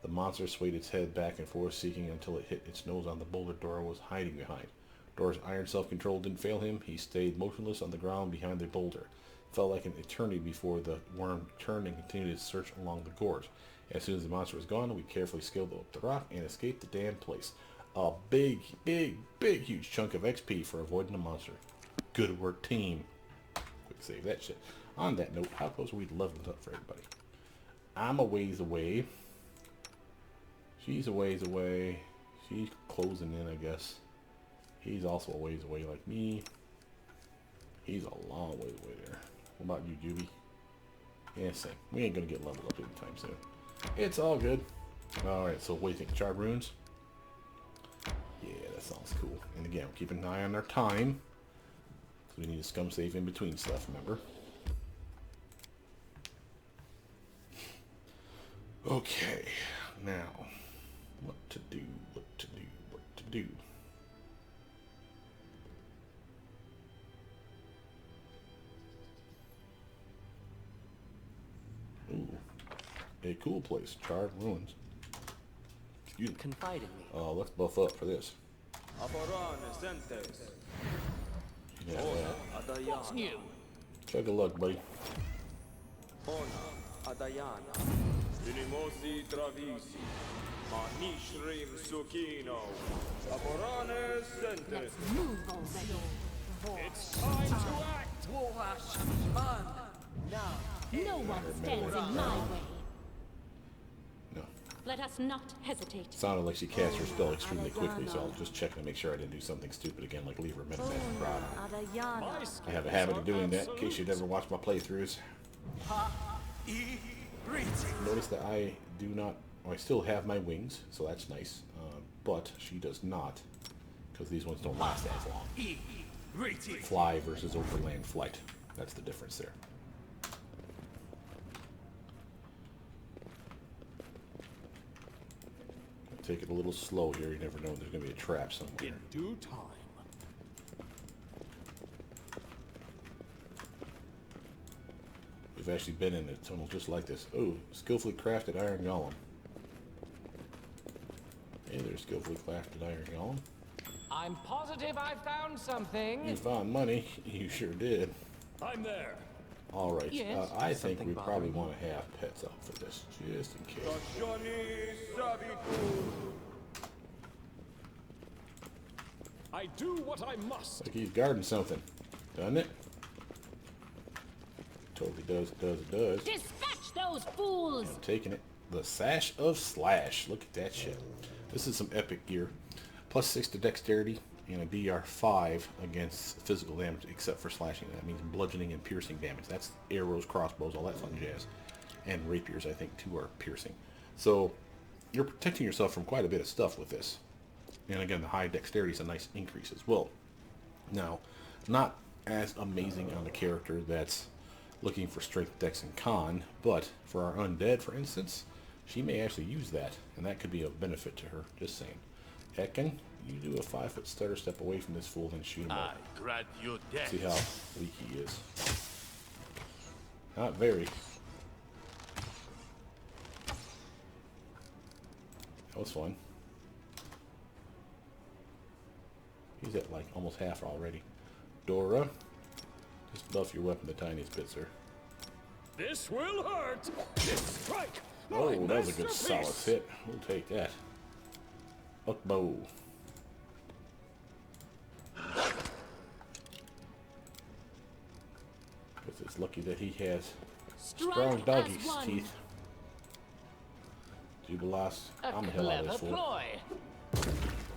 The monster swayed its head back and forth, seeking until it hit its nose on the boulder Dora was hiding behind. Dora's iron self-control didn't fail him. He stayed motionless on the ground behind the boulder. It felt like an eternity before the worm turned and continued its search along the gorge. As soon as the monster was gone, we carefully scaled up the rock and escaped the damned place. A big, huge chunk of XP for avoiding the monster. Good work, team. Quick save that shit. On that note, how close are we to leveling up for everybody? I'm a ways away. She's a ways away. She's closing in, I guess. He's also a ways away like me. He's a long ways away there. What about you, Juby? Yeah, same. We ain't gonna get leveled up anytime soon. It's all good. Alright, so what do you think? Charred runes? Yeah, that sounds cool. And again, we're keeping an eye on our time. So we need to scum save in between stuff, remember? Okay, now, what to do, what to do, what to do. Ooh, a cool place, charred ruins. Excuse me. Confide in me. Let's buff up for this. Yeah, What's new? check a luck, buddy. Adayana. Unimosi Travisi. Manishrim Sukino. Aborane Sentes. Move already. It's time to act! No one stands in my way. No. Let us not hesitate. Sounded like she cast her spell extremely quickly, so I'll just check to make sure I didn't do something stupid again, like leave her a magic rod. I have a habit of doing that, in case you'd ever watched my playthroughs. Notice that I do not, I still have my wings, so that's nice, but she does not, because these ones don't last as long. Fly versus overland flight, that's the difference there. take it a little slow here. You never know when there's going to be a trap somewhere. In due time. We've actually been in a tunnel just like this. Oh, skillfully crafted iron golem. Hey, there's skillfully crafted iron golem. I'm positive I found something. You found money. You sure did. I'm there. All right. Yes, I think we something probably bothering want to have pets out for this, just in case. Johnny Sabitur. I do what I must. Like he's guarding something, doesn't it? Totally does. Dispatch those fools! I'm taking it. The Sash of Slash. Look at that shit. This is some epic gear. +6 to dexterity and a DR5 against physical damage, except for slashing. That means bludgeoning and piercing damage. That's arrows, crossbows, all that fun jazz. And rapiers, I think, too, are piercing. So you're protecting yourself from quite a bit of stuff with this. And again, the high dexterity is a nice increase as well. Now, not as amazing on a character that's looking for strength, dex, and con, but for our undead, for instance, she may actually use that, and that could be a benefit to her. Just saying. Ekin, you do a 5-foot stutter step away from this fool and shoot him I up. grant you death. See how weak he is. Not very. That was fun. He's at like almost half already. Dora, just buff your weapon the tiniest bit, sir. This will hurt. This strike. Oh, My that was a good solid masterpiece. hit. We'll take that. Hook bow. Guess it's lucky that he has strong Strike doggy as one. teeth. Jubilas. A I'm the hell out of clever this fool. ploy.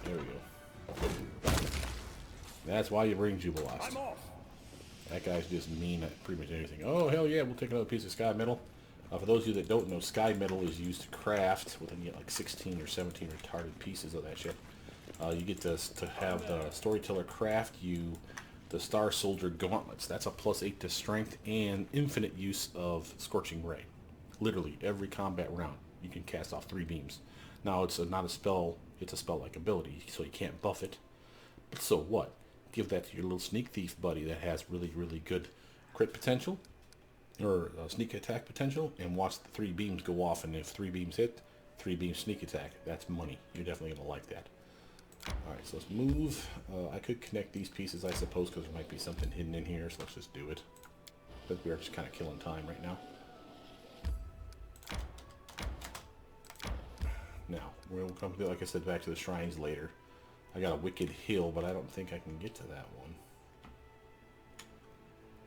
There we go. That's why you bring Jubilas. I'm off. That guy's just mean at pretty much anything. Oh, hell yeah, we'll take another piece of sky metal. For those of you that don't know, sky metal is used to craft. Well, then you get like 16 or 17 retarded pieces of that shit. You get this to have the storyteller craft you the Star Soldier gauntlets. That's a +8 to strength and infinite use of Scorching Ray. Literally every combat round you can cast off 3 beams. Now it's not a spell, it's a spell-like ability, so you can't buff it. But so what? Give that to your little sneak thief buddy that has really, really good crit potential or sneak attack potential, and watch the 3 beams go off, and if 3 beams hit, 3 beams sneak attack. That's money. You're definitely going to like that. Alright, so let's move. I could connect these pieces, I suppose, because there might be something hidden in here, so let's just do it. But we are just kind of killing time right now. Now, we'll come, like I said, back to the shrines later. I got a wicked hill, but I don't think I can get to that one.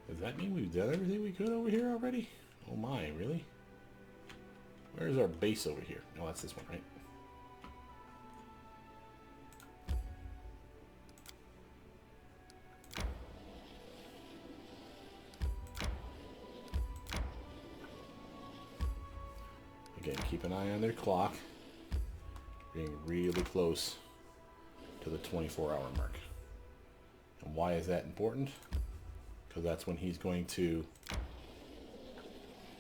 Does that mean we've done everything we could over here already? Oh my, really? Where's our base over here? No, that's this one, right? Again, keep an eye on their clock. Being really close to the 24-hour mark. And why is that important? Because that's when he's going to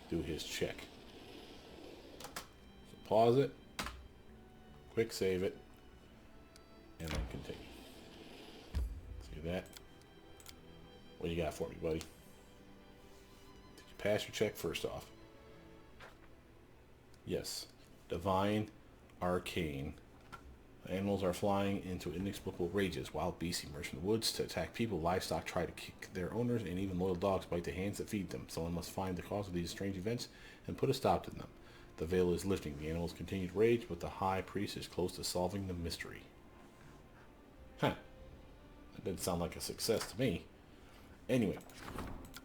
do his check. So pause it, quick save it, and then continue. See that? What you got for me, buddy? Did you pass your check first off? Yes. Divine Arcane. Animals are flying into inexplicable rages. Wild beasts emerge from the woods to attack people. Livestock try to kick their owners, and even loyal dogs bite the hands that feed them. Someone must find the cause of these strange events and put a stop to them. The veil is lifting. The animals continue to rage, but the high priest is close to solving the mystery. Huh. That didn't sound like a success to me. Anyway,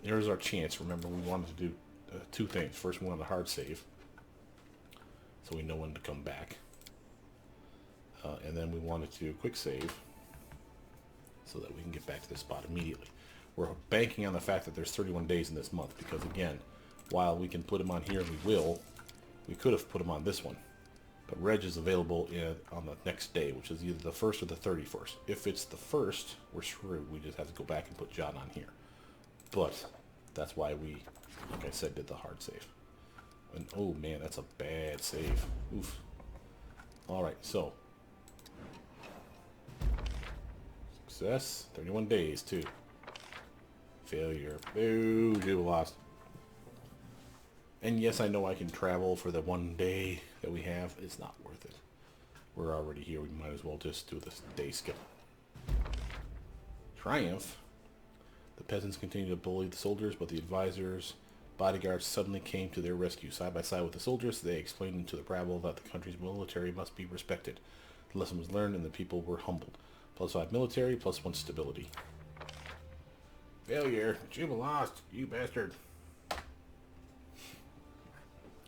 here's our chance. Remember, we wanted to do 2 things. First, we wanted a hard save, so we know when to come back. And then we wanted to do a quick save so that we can get back to this spot immediately. We're banking on the fact that there's 31 days in this month because, again, while we can put him on here, and we will, we could have put him on this one. But Reg is available on the next day, which is either the 1st or the 31st. If it's the 1st, we're screwed. We just have to go back and put John on here. But that's why we, like I said, did the hard save. And oh man, that's a bad save. Oof. Alright, so. Success. 31 days, too. Failure. Boo, Jubal lost. And yes, I know I can travel for the 1 day that we have. It's not worth it. We're already here. We might as well just do this day skill. Triumph. The peasants continue to bully the soldiers, but the advisors, bodyguards suddenly came to their rescue. Side by side with the soldiers, they explained to the rabble that the country's military must be respected. The lesson was learned and the people were humbled. +5 military, +1 stability. Failure. Juba lost, you bastard.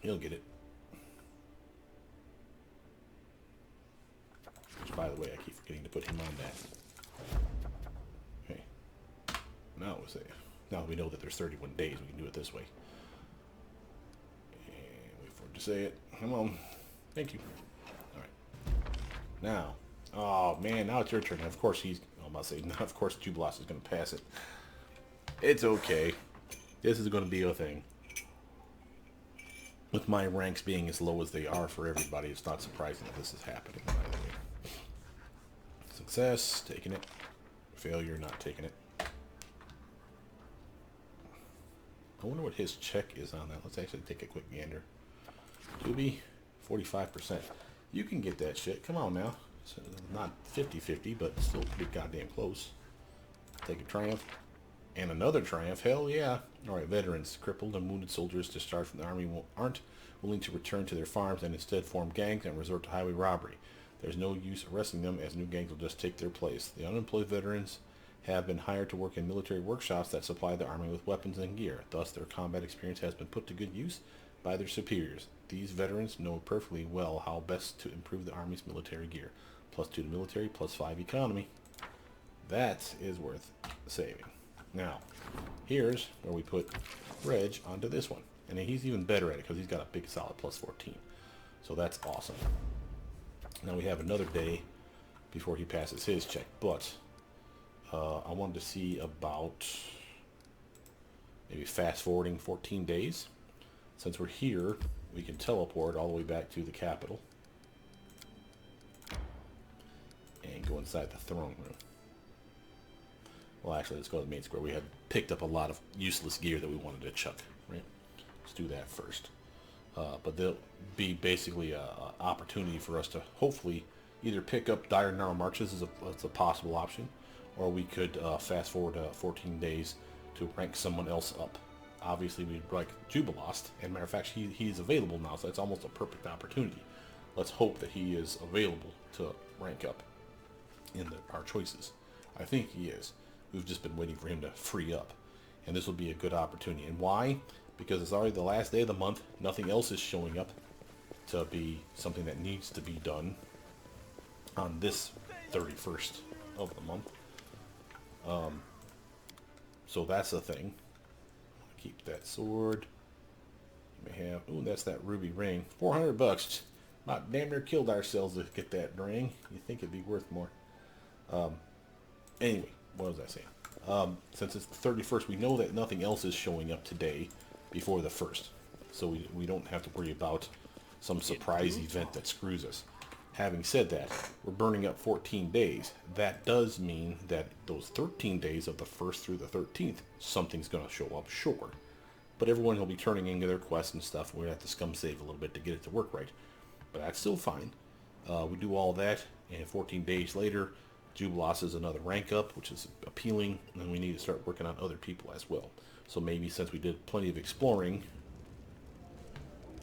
He'll get it. Which, by the way, I keep forgetting to put him on that. Okay. Now we say. Now we know that there's 31 days. We can do it this way. And wait for him to say it. Come on. Thank you. All right. Now. Oh man, now it's your turn. Of course he's. I'm about to say. Now, of course, Jubilos is going to pass it. It's okay. This is going to be a thing. With my ranks being as low as they are for everybody, it's not surprising that this is happening, by the way. Success, taking it. Failure, not taking it. I wonder what his check is on that. Let's actually take a quick gander. Doobie, 45%. You can get that shit. Come on now. It's not 50-50, but still pretty goddamn close. Take a triumph. And another triumph. Hell yeah. Alright, veterans. Crippled and wounded soldiers discharged from the army aren't willing to return to their farms and instead form gangs and resort to highway robbery. There's no use arresting them as new gangs will just take their place. The unemployed veterans have been hired to work in military workshops that supply the army with weapons and gear. Thus, their combat experience has been put to good use by their superiors. These veterans know perfectly well how best to improve the army's military gear. +2 to military, +5 economy. That is worth saving. Now, here's where we put Reg onto this one. And he's even better at it because he's got a big solid +14. So that's awesome. Now we have another day before he passes his check. But I wanted to see about maybe fast forwarding 14 days. Since we're here, we can teleport all the way back to the capital. And go inside the throne room. Well, actually, let's go to the main square. We had picked up a lot of useless gear that we wanted to chuck, right? Let's do that first. But there'll be basically an opportunity for us to hopefully either pick up dire narrow marches as a possible option, or we could fast forward 14 days to rank someone else up. Obviously, we'd like Jubilost, and matter of fact, he's available now, so it's almost a perfect opportunity. Let's hope that he is available to rank up in our choices. I think he is. We've just been waiting for him to free up. And this will be a good opportunity. And why? Because it's already the last day of the month. Nothing else is showing up to be something that needs to be done on this 31st of the month. So that's the thing. Keep that sword. You may have... Ooh, that's that ruby ring. $400. About damn near killed ourselves to get that ring. You think it'd be worth more. Anyway. What was I saying? Since it's the 31st, we know that nothing else is showing up today before the 1st. So we don't have to worry about some surprise event that screws us. Having said that, we're burning up 14 days. That does mean that those 13 days of the 1st through the 13th, something's going to show up, sure. But everyone will be turning in their quests and stuff. We're going to have to scum save a little bit to get it to work right. But that's still fine. We do all that, and 14 days later, Jubilos is another rank up, which is appealing, and we need to start working on other people as well. So maybe since we did plenty of exploring...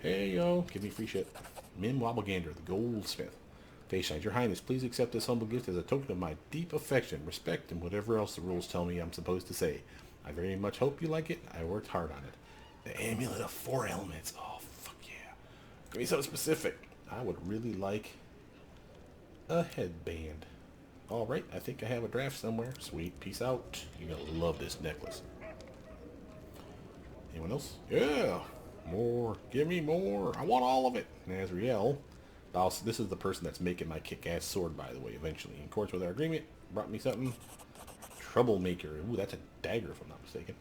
Hey, yo, give me free shit. Min Wobblegander, the goldsmith. Face Shines, Your Highness, please accept this humble gift as a token of my deep affection, respect, and whatever else the rules tell me I'm supposed to say. I very much hope you like it. I worked hard on it. The Amulet of 4 Elements. Oh, fuck yeah. Give me something specific. I would really like a headband. Alright, I think I have a draft somewhere. Sweet. Peace out. You're going to love this necklace. Anyone else? Yeah. More. Give me more. I want all of it. Nazriel. This is the person that's making my kick-ass sword, by the way, eventually. In accordance with our agreement, brought me something. Troublemaker. Ooh, that's a dagger, if I'm not mistaken.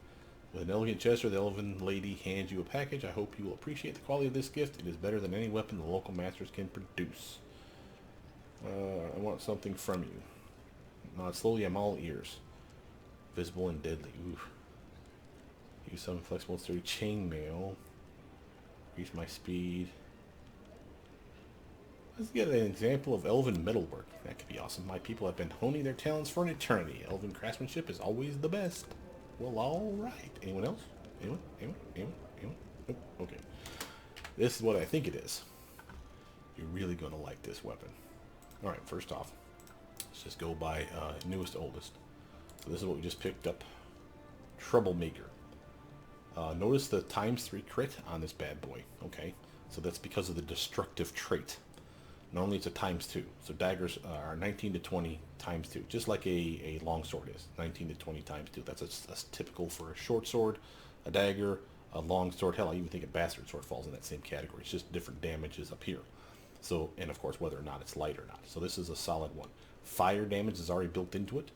With an elegant gesture, the elven lady hands you a package. I hope you will appreciate the quality of this gift. It is better than any weapon the local masters can produce. I want something from you. Not slowly, I'm all ears. Visible and deadly. Oof. Use some flexible sturdy chainmail. Increase my speed. Let's get an example of elven metalwork. That could be awesome. My people have been honing their talents for an eternity. Elven craftsmanship is always the best. Well, alright. Anyone else? Anyone? Anyone? Anyone? Anyone? Nope. Okay. This is what I think it is. You're really going to like this weapon. Alright, first off, let's just go by newest to oldest. So this is what we just picked up. Troublemaker. Notice the ×3 crit on this bad boy. Okay, so that's because of the destructive trait. Normally it's a ×2. So daggers are 19 to 20 ×2, just like a longsword is. 19 to 20 ×2. That's typical for a short sword, a dagger, a longsword. Hell, I even think a bastard sword falls in that same category. It's just different damages up here. So, and of course, whether or not it's light or not. So this is a solid one. Fire damage is already built into it.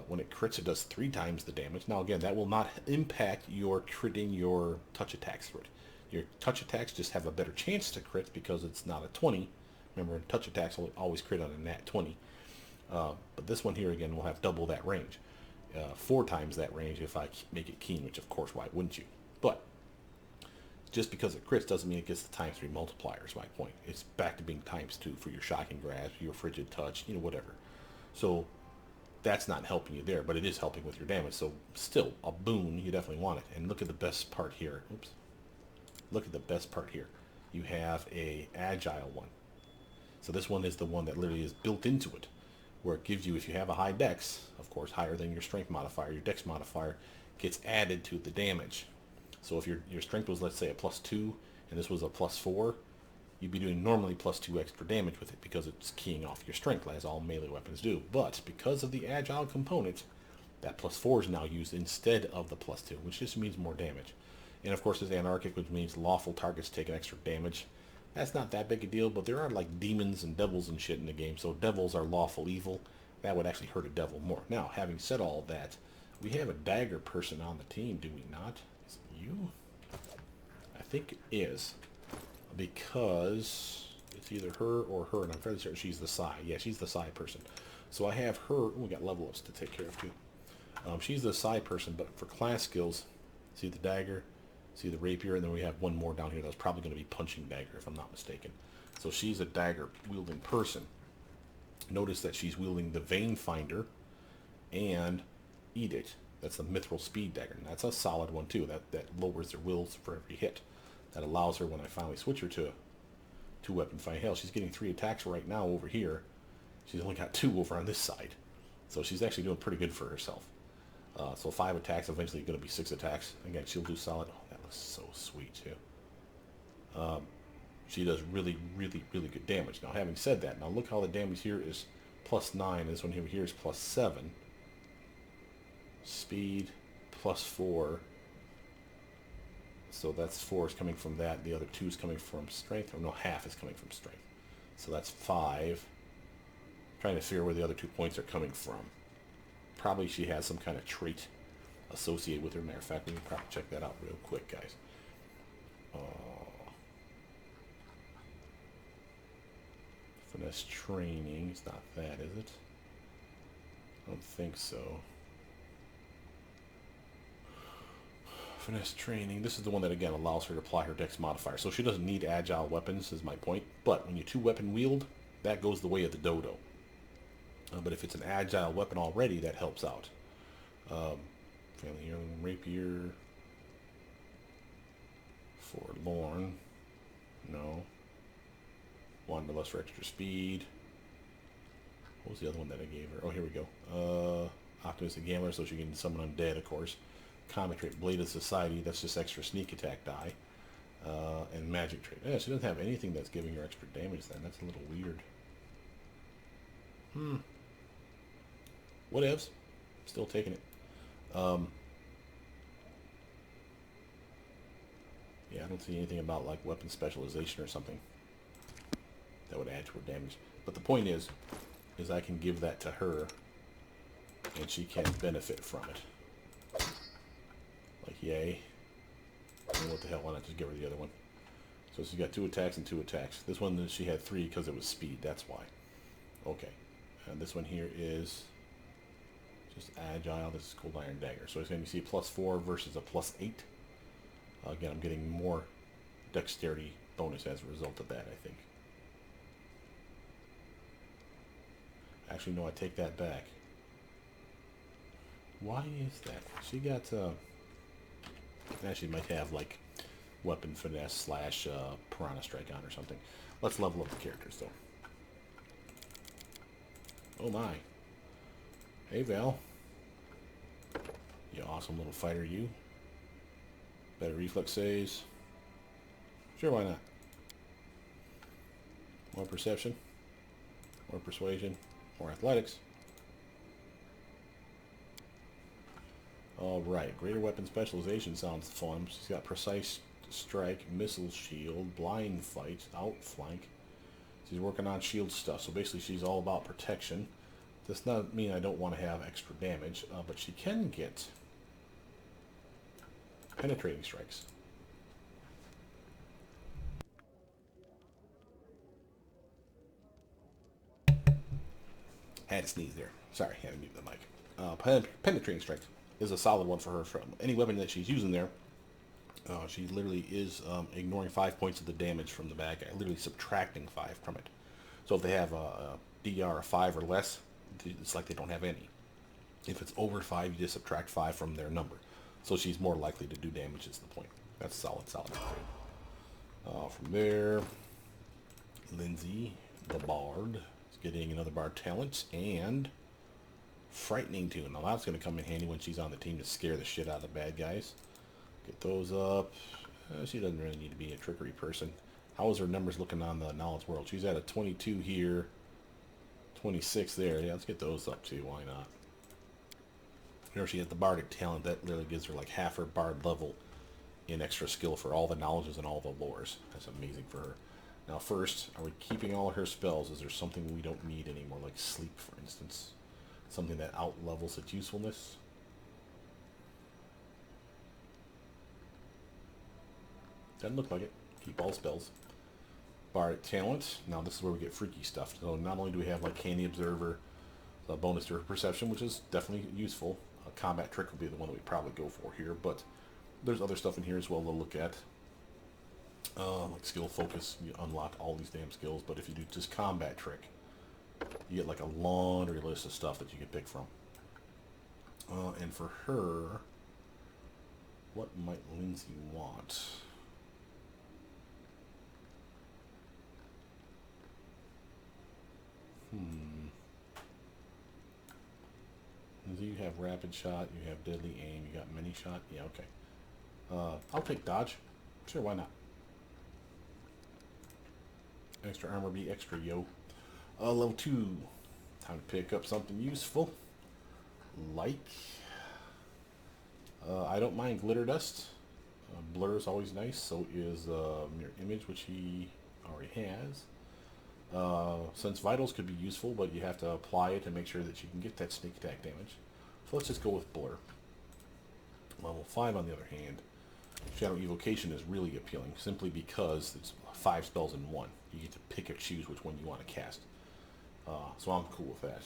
When it crits, it does 3 times the damage. Now, again, that will not impact your critting your touch attacks through it. Your touch attacks just have a better chance to crit because it's not a 20. Remember, touch attacks will always crit on a nat 20. But this one here, again, will have double that range. 4 times that range if I make it keen, which, of course, why wouldn't you? But just because it crits doesn't mean it gets the ×3 multiplier, is my point. It's back to being ×2 for your shocking grasp, your frigid touch, you know, whatever. So that's not helping you there, but it is helping with your damage. So still, a boon, you definitely want it. And look at the best part here. Oops. Look at the best part here. You have a agile one. So this one is the one that literally is built into it, where it gives you, if you have a high dex, of course higher than your strength modifier, your dex modifier gets added to the damage. So if your strength was, let's say, a +2, and this was a +4, you'd be doing normally +2 extra damage with it because it's keying off your strength, as all melee weapons do. But because of the agile component, that +4 is now used instead of the +2, which just means more damage. And of course, there's anarchic, which means lawful targets take an extra damage. That's not that big a deal, but there are like demons and devils and shit in the game, so devils are lawful evil. That would actually hurt a devil more. Now, having said all that, we have a dagger person on the team, do we not? Is it you? I think it is, because it's either her or her, and I'm fairly certain she's the Psi. Yeah, she's the Psi person. So I have her. Ooh, we got level ups to take care of too. She's the Psi person, but for class skills, see the dagger, see the rapier, and then we have one more down here that's probably going to be punching dagger, if I'm not mistaken. So she's a dagger wielding person. Notice that she's wielding the Vein Finder and Edict. That's the Mithril Speed Dagger, and that's a solid one too. That lowers their wills for every hit. That allows her, when I finally switch her to two-weapon fight. Hell, she's getting 3 attacks right now over here. She's only got 2 over on this side. So she's actually doing pretty good for herself. So 5 attacks, eventually going to be 6 attacks. Again, she'll do solid. Oh, that looks so sweet too. She does really, really, really good damage. Now, having said that, now look how the damage here is +9. This one here is +7. Speed +4. So that's 4 is coming from that. The other 2 is coming from strength. Or no, half is coming from strength. So that's 5. Trying to figure where the other 2 points are coming from. Probably she has some kind of trait associated with her. Matter of fact, we can probably check that out real quick, guys. Finesse training. It's not that, is it? I don't think so. Finesse training. This is the one that, again, allows her to apply her dex modifier. So she doesn't need agile weapons, is my point. But when you 2-weapon wield, that goes the way of the dodo. But if it's an agile weapon already, that helps out. Family heirloom rapier. Forlorn. No. Wanderlust for extra speed. What was the other one that I gave her? Oh, here we go. Optimus the Gambler, so she can summon undead, of course. Comic trait, Blade of Society, that's just extra sneak attack die. And magic trait. Yeah, she doesn't have anything that's giving her extra damage then. That's a little weird. Whatevs. Still taking it. Yeah, I don't see anything about like weapon specialization or something that would add to her damage. But the point is I can give that to her and she can benefit from it. Like, yay. And what the hell, why not just give her the other one? So she's got 2 attacks and 2 attacks. This one, she had 3 because it was speed, that's why. Okay. And this one here is just agile. This is Cold Iron Dagger. So it's going to be +4 versus a +8. Again, I'm getting more dexterity bonus as a result of that, I think. Actually, no, I take that back. Why is that? She got, actually might have, like, weapon finesse slash piranha strike on or something. Let's level up the characters, though. Oh my. Hey, Val. You awesome little fighter, you. Better reflex saves. Sure, why not? More perception. More persuasion. More athletics. Alright, greater weapon specialization sounds fun. She's got precise strike, missile shield, blind fight, outflank. She's working on shield stuff, so basically she's all about protection. Does not mean I don't want to have extra damage, but she can get penetrating strikes. Had to sneeze there. Sorry, had to mute the mic. Penetrating strikes is a solid one for her. From any weapon that she's using there, she literally is ignoring 5 points of the damage from the bad guy, literally subtracting 5 from it. So if they have a DR of 5 or less, it's like they don't have any. If it's over 5, you just subtract 5 from their number. So she's more likely to do damage is the point. That's solid upgrade. From there, Lindsay, the Bard, is getting another Bard talent, and Frightening Tune. Now that's going to come in handy when she's on the team to scare the shit out of the bad guys. Get those up. She doesn't really need to be a trickery person. How is her numbers looking on the knowledge world? She's at a 22 here, 26 there. Yeah, let's get those up too. Why not? Here she has the bardic talent. That literally gives her like half her bard level in extra skill for all the knowledges and all the lores. That's amazing for her. Now first, are we keeping all of her spells? Is there something we don't need anymore, like sleep, for instance? Something that out-levels its usefulness? Doesn't look like it. Keep all spells. Bardic talent. Now this is where we get freaky stuff. So not only do we have like Candy Observer, a bonus to her perception, which is definitely useful. A combat trick would be the one that we probably go for here, but there's other stuff in here as well to look at. Like skill focus, you unlock all these damn skills, but if you do just combat trick, you get like a laundry list of stuff that you can pick from. And for her, what might Lindsay want? You have rapid shot, you have deadly aim, you got mini shot. Yeah, okay. I'll take dodge. Sure, why not? Extra armor be extra, yo. Level 2. Time to pick up something useful. Like, I don't mind glitter dust. Blur is always nice. So is mirror image, which he already has. Since vitals could be useful, but you have to apply it to make sure that you can get that sneak attack damage. So let's just go with blur. Level 5 on the other hand, Shadow Evocation is really appealing simply because it's 5 spells in one. You get to pick or choose which one you want to cast. So I'm cool with that.